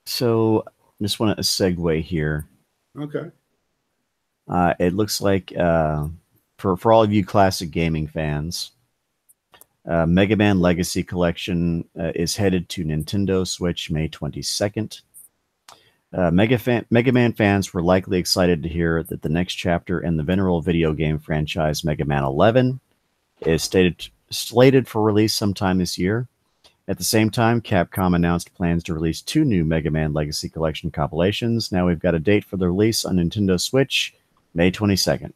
So just want to segue here. Okay. It looks like for all of you classic gaming fans, Mega Man Legacy Collection is headed to Nintendo Switch May 22nd. Mega Man fans were likely excited to hear that the next chapter in the venerable video game franchise Mega Man 11 is slated for release sometime this year. At the same time, Capcom announced plans to release 2 new Mega Man Legacy Collection compilations. Now we've got a date for the release on Nintendo Switch, May 22nd.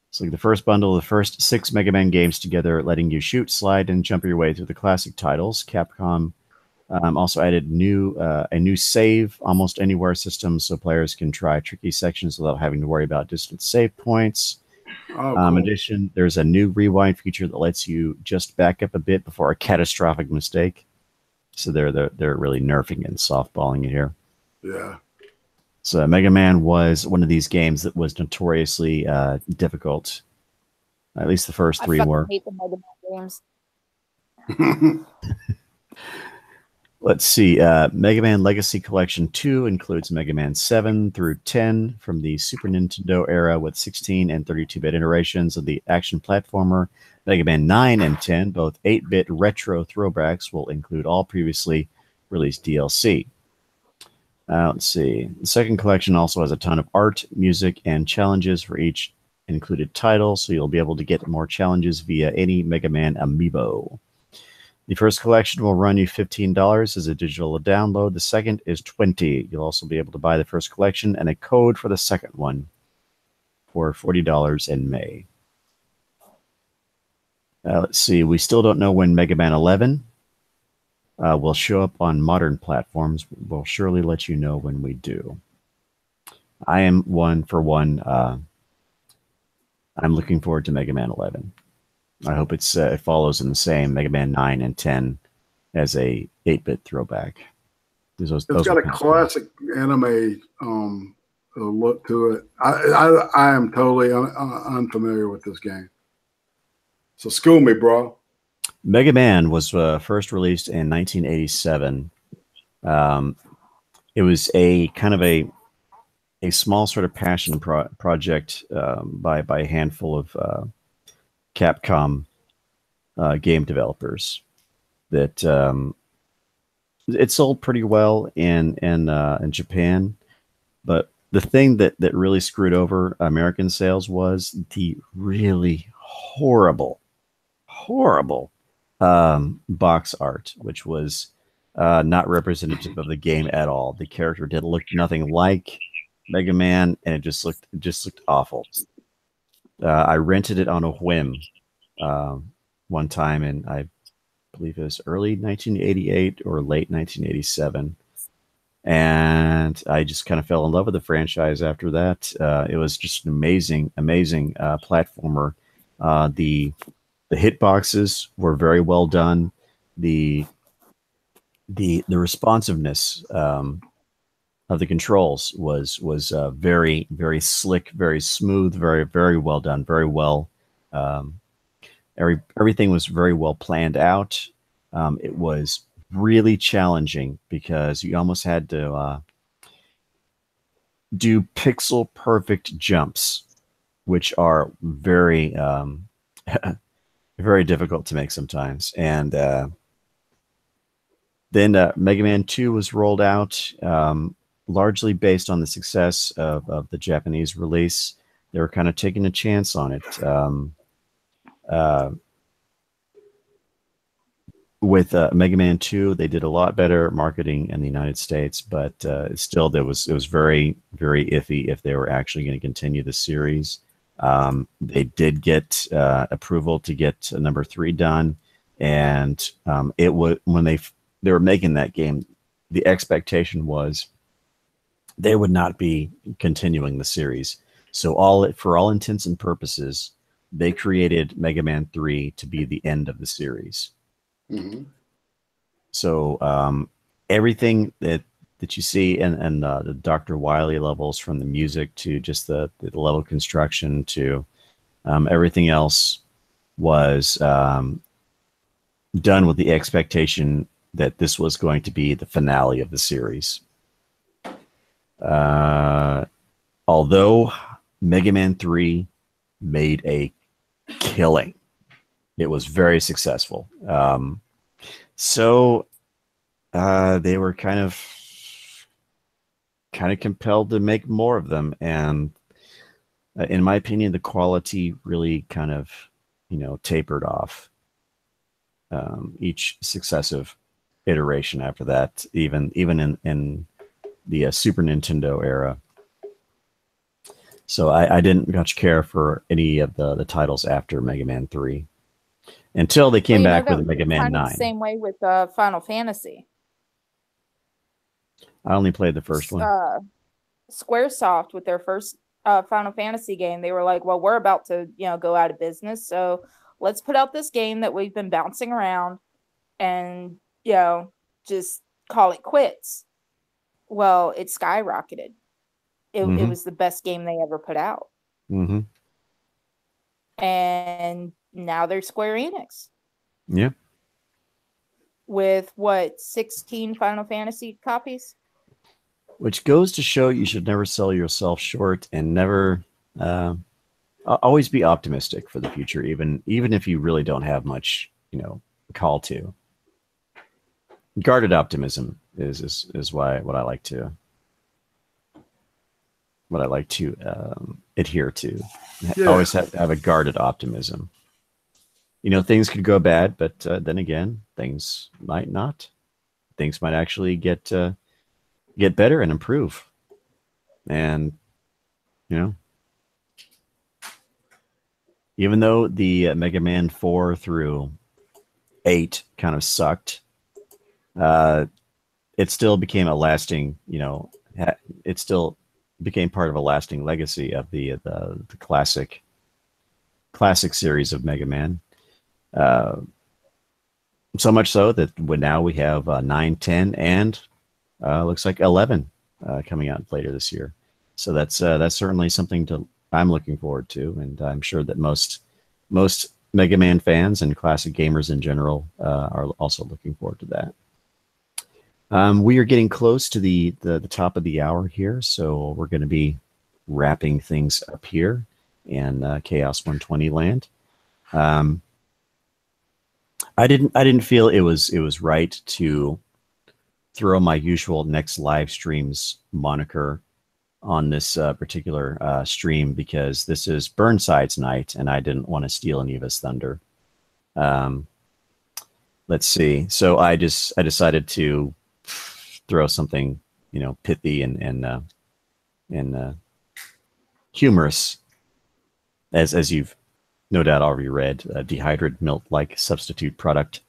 It's like the first bundle of the first 6 Mega Man games together, letting you shoot, slide, and jump your way through the classic titles. Capcom also added a new save almost anywhere system, so players can try tricky sections without having to worry about distant save points. Oh, cool. In addition, there's a new rewind feature that lets you just back up a bit before a catastrophic mistake. So they're really nerfing and softballing it here. Yeah. So Mega Man was one of these games that was notoriously difficult. At least the first 3 were. I hate the Mega Man games. Let's see. Mega Man Legacy Collection 2 includes Mega Man 7 through 10 from the Super Nintendo era with 16 and 32-bit iterations of the action platformer. Mega Man 9 and 10, both 8-bit retro throwbacks, will include all previously released DLC. Let's see. The second collection also has a ton of art, music, and challenges for each included title, so you'll be able to get more challenges via any Mega Man amiibo. The first collection will run you $15 as a digital download. The second is $20. You'll also be able to buy the first collection and a code for the second one for $40 in May. Let's see. We still don't know when Mega Man 11 will show up on modern platforms. We'll surely let you know when we do. I am I'm looking forward to Mega Man 11. I hope it follows in the same Mega Man 9 and 10 as a 8-bit throwback. It's got a classic anime look to it. I am totally unfamiliar with this game. So school me, bro. Mega Man was first released in 1987. It was a kind of a small sort of passion project by a handful of Capcom game developers that it sold pretty well in Japan, but the thing that really screwed over American sales was the really horrible box art, which was not representative of the game at all. The character did look nothing like Mega Man, and it just looked awful. I rented it on a whim one time, and I believe it was early 1988 or late 1987. And I just kind of fell in love with the franchise after that. It was just an amazing platformer. The hitboxes were very well done. The responsiveness of the controls was very, very slick, very smooth, very, very well done, very well. Everything was very well planned out. It was really challenging because you almost had to do pixel perfect jumps, which are very very difficult to make sometimes. And then Mega Man 2 was rolled out, largely based on the success of the Japanese release. They were kind of taking a chance on it. With Mega Man 2, they did a lot better marketing in the United States, but still, it was very, very iffy if they were actually going to continue the series. They did get approval to get number 3 done, and it was when they were making that game, the expectation was they would not be continuing the series. So for all intents and purposes, they created Mega Man 3 to be the end of the series. Mm-hmm. So everything that you see in the Dr. Wily levels, from the music to just the level construction to everything else, was done with the expectation that this was going to be the finale of the series. Although Mega Man 3 made a killing, it was very successful. So they were kind of compelled to make more of them, and in my opinion, the quality really kind of tapered off each successive iteration after that, even in the Super Nintendo era. So I didn't much care for any of the titles after Mega Man 3 until they came back with that Mega was Man kind of 9. the same way with Final Fantasy. I only played the first one. Squaresoft with their first Final Fantasy game, they were like, well, we're about to, go out of business. So let's put out this game that we've been bouncing around and, just call it quits. Well, it skyrocketed. It was the best game they ever put out. Mm-hmm. And now they're Square Enix. Yeah. With 16 Final Fantasy copies? Which goes to show you should never sell yourself short and never always be optimistic for the future, even if you really don't have much, call to. Guarded optimism is what I like to adhere to. Yeah. Always have a guarded optimism. Things could go bad, but then again, things might not. Things might actually get better and improve. And even though the Mega Man 4 through 8 kind of sucked, it still became a lasting, it still became part of a lasting legacy of the classic series of Mega Man. So much so that now we have 9, 10, and looks like 11 coming out later this year. So that's certainly something I'm looking forward to, and I'm sure that most Mega Man fans and classic gamers in general are also looking forward to that. We are getting close to the top of the hour here, so we're going to be wrapping things up here in Chaos 120 land. I didn't feel it was right to throw my usual next live streams moniker on this particular stream, because this is Burnside's night and I didn't want to steal any of his thunder. Let's see. So I decided to throw something, pithy and humorous, as you've no doubt already read, Dehydrated milk-like substitute product.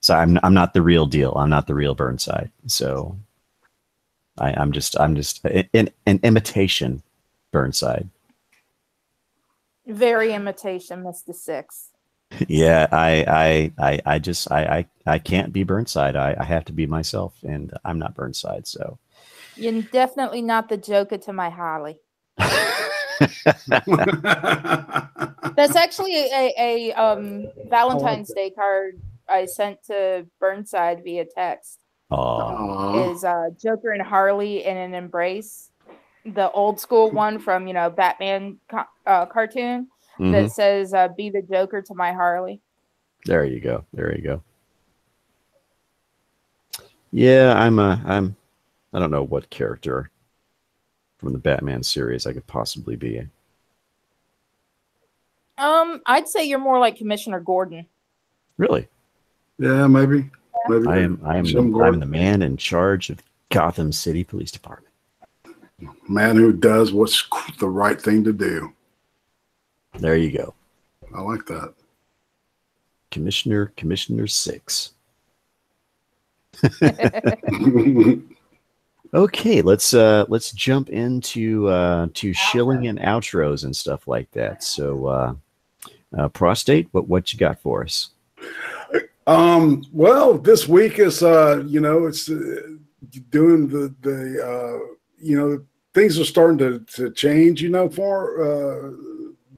So I'm not the real deal. I'm not the real Burnside. So I'm just an imitation Burnside. Very imitation, Mr. Six. Yeah, I can't be Burnside. I have to be myself, and I'm not Burnside. So you're definitely not the Joker to my Harley. That's actually a Valentine's Day card I sent to Burnside via text. Is Joker and Harley in an embrace, the old school one from Batman cartoon that says "Be the Joker to my Harley." There you go. Yeah, I don't know what character from the Batman series I could possibly be. I'd say you're more like Commissioner Gordon. Really? Yeah, maybe. I am the man in charge of Gotham City Police Department. Man who does what's the right thing to do. There you go. I like that. Commissioner 6. Okay, let's jump into to shilling and outros and stuff like that. So, Prostate, what you got for us? Well, this week is it's doing the things are starting to change, for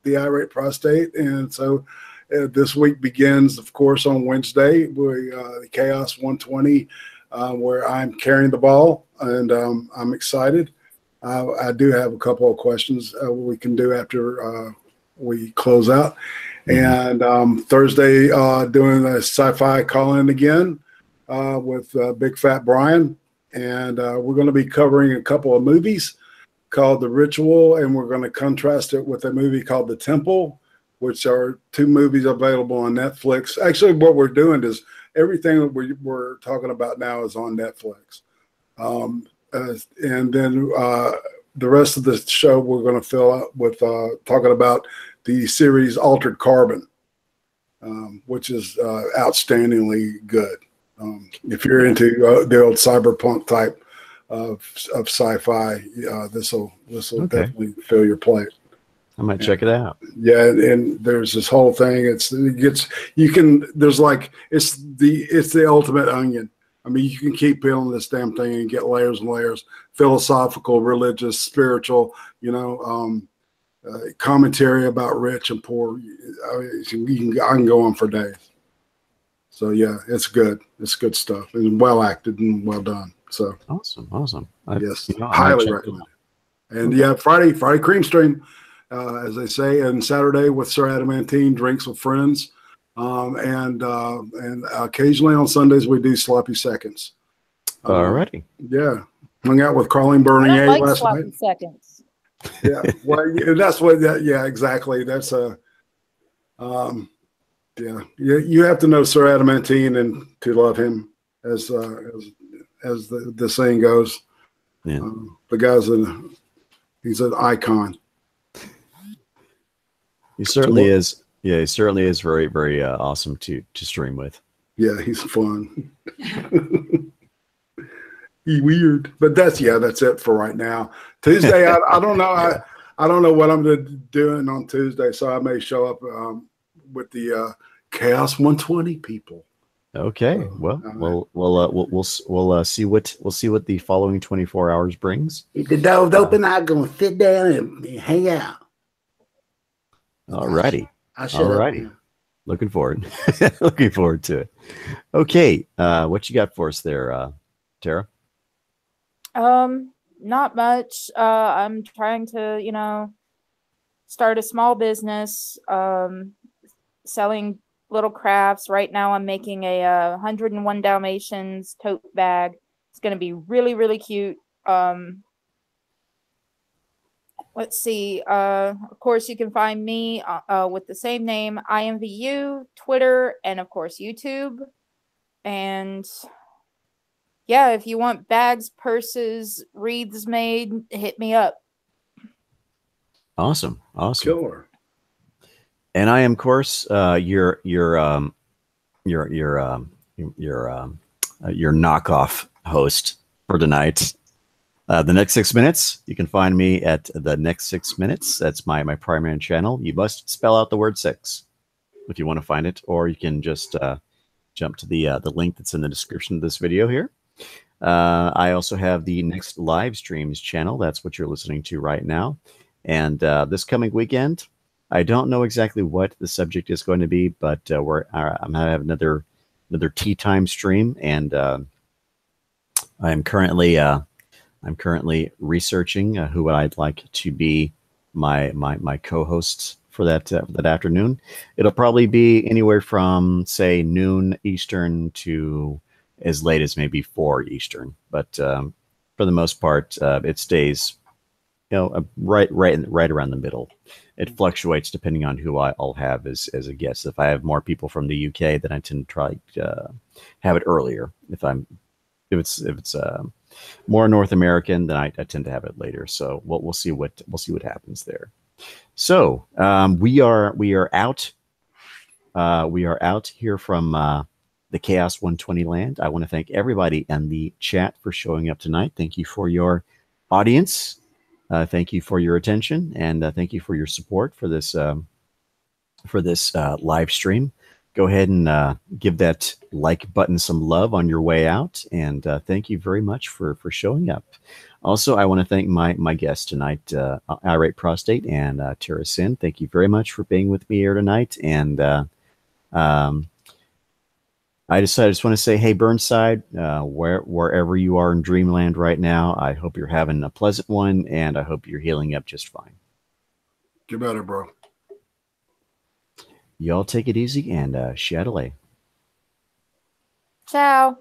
the irate prostate, and so this week begins, of course, on Wednesday with the Chaos 120, where I'm carrying the ball, and I'm excited. I do have a couple of questions we can do after we close out. And Thursday, doing a sci-fi call-in again with Big Fat Brian. And we're going to be covering a couple of movies called The Ritual, and we're going to contrast it with a movie called The Temple, which are two movies available on Netflix. Actually, what we're doing is everything that we're talking about now is on Netflix. And then the rest of the show we're going to fill out with talking about the series Altered Carbon, which is outstandingly good. If you're into the old cyberpunk type of sci-fi, this will definitely fill your plate. I might check it out. Yeah, and there's this whole thing. It's the ultimate onion. I mean, you can keep peeling this damn thing and get layers and layers, philosophical, religious, spiritual, commentary about rich and poor. I can go on for days. So yeah, it's good. It's good stuff. And well acted and well done. So awesome. Yes, highly recommend it. And yeah, Friday cream stream, as they say, and Saturday with Sir Adamantine, drinks with friends. And occasionally on Sundays we do sloppy seconds. Alrighty. Yeah, hung out with Carlene Bernier last sloppy night. Seconds. Yeah, well, that's what. Yeah, exactly. That's yeah. You have to know Sir Adamantine and to love him, as the saying goes. Yeah, the guy's he's an icon. He certainly is. Yeah, he certainly is very, very awesome to stream with. Yeah, he's fun. He's weird, but that's it for right now. Tuesday, I don't know. Yeah. I don't know what I'm doing on Tuesday, so I may show up with the Chaos 120 people. Okay, we'll see what the following 24 hours brings. If the door's open, I'm gonna sit down and hang out. Alrighty. Alrighty. Looking forward. Looking forward to it. Okay. What you got for us there, Tara? Not much. I'm trying to, start a small business, selling little crafts. Right now I'm making a 101 Dalmatians tote bag. It's going to be really, really cute. Let's see. Of course, you can find me with the same name, IMVU, Twitter, and of course, YouTube. And yeah, if you want bags, purses, wreaths made, hit me up. Awesome. Killer. And I am, of course, your knockoff host for tonight. The Next 6 Minutes. You can find me at the Next 6 Minutes. That's my primary channel. You must spell out the word 6 if you want to find it, or you can just jump to the link that's in the description of this video here. I also have the Next Live Streams channel. That's what you're listening to right now. And this coming weekend, I don't know exactly what the subject is going to be, but I'm going to have another tea time stream, and I'm currently researching who I'd like to be my co-hosts for that afternoon. It'll probably be anywhere from, say, noon Eastern to as late as maybe 4 Eastern. But for the most part, it stays, right around the middle. It fluctuates depending on who I'll have as a guest. If I have more people from the UK, then I tend to try have it earlier. If it's more North American, then I tend to have it later. So we'll see what happens there. So we are out. We are out here from the Chaos 120 land. I want to thank everybody in the chat for showing up tonight. Thank you for your audience. Thank you for your attention, and thank you for your support for this live stream. Go ahead and give that like button some love on your way out, and thank you very much for showing up. Also, I want to thank my guests tonight, Irate Prostate and Tara Sin. Thank you very much for being with me here tonight. And I just want to say, hey, Burnside, wherever you are in Dreamland right now, I hope you're having a pleasant one, and I hope you're healing up just fine. Get better, bro. Y'all take it easy, and Shadalay. Ciao.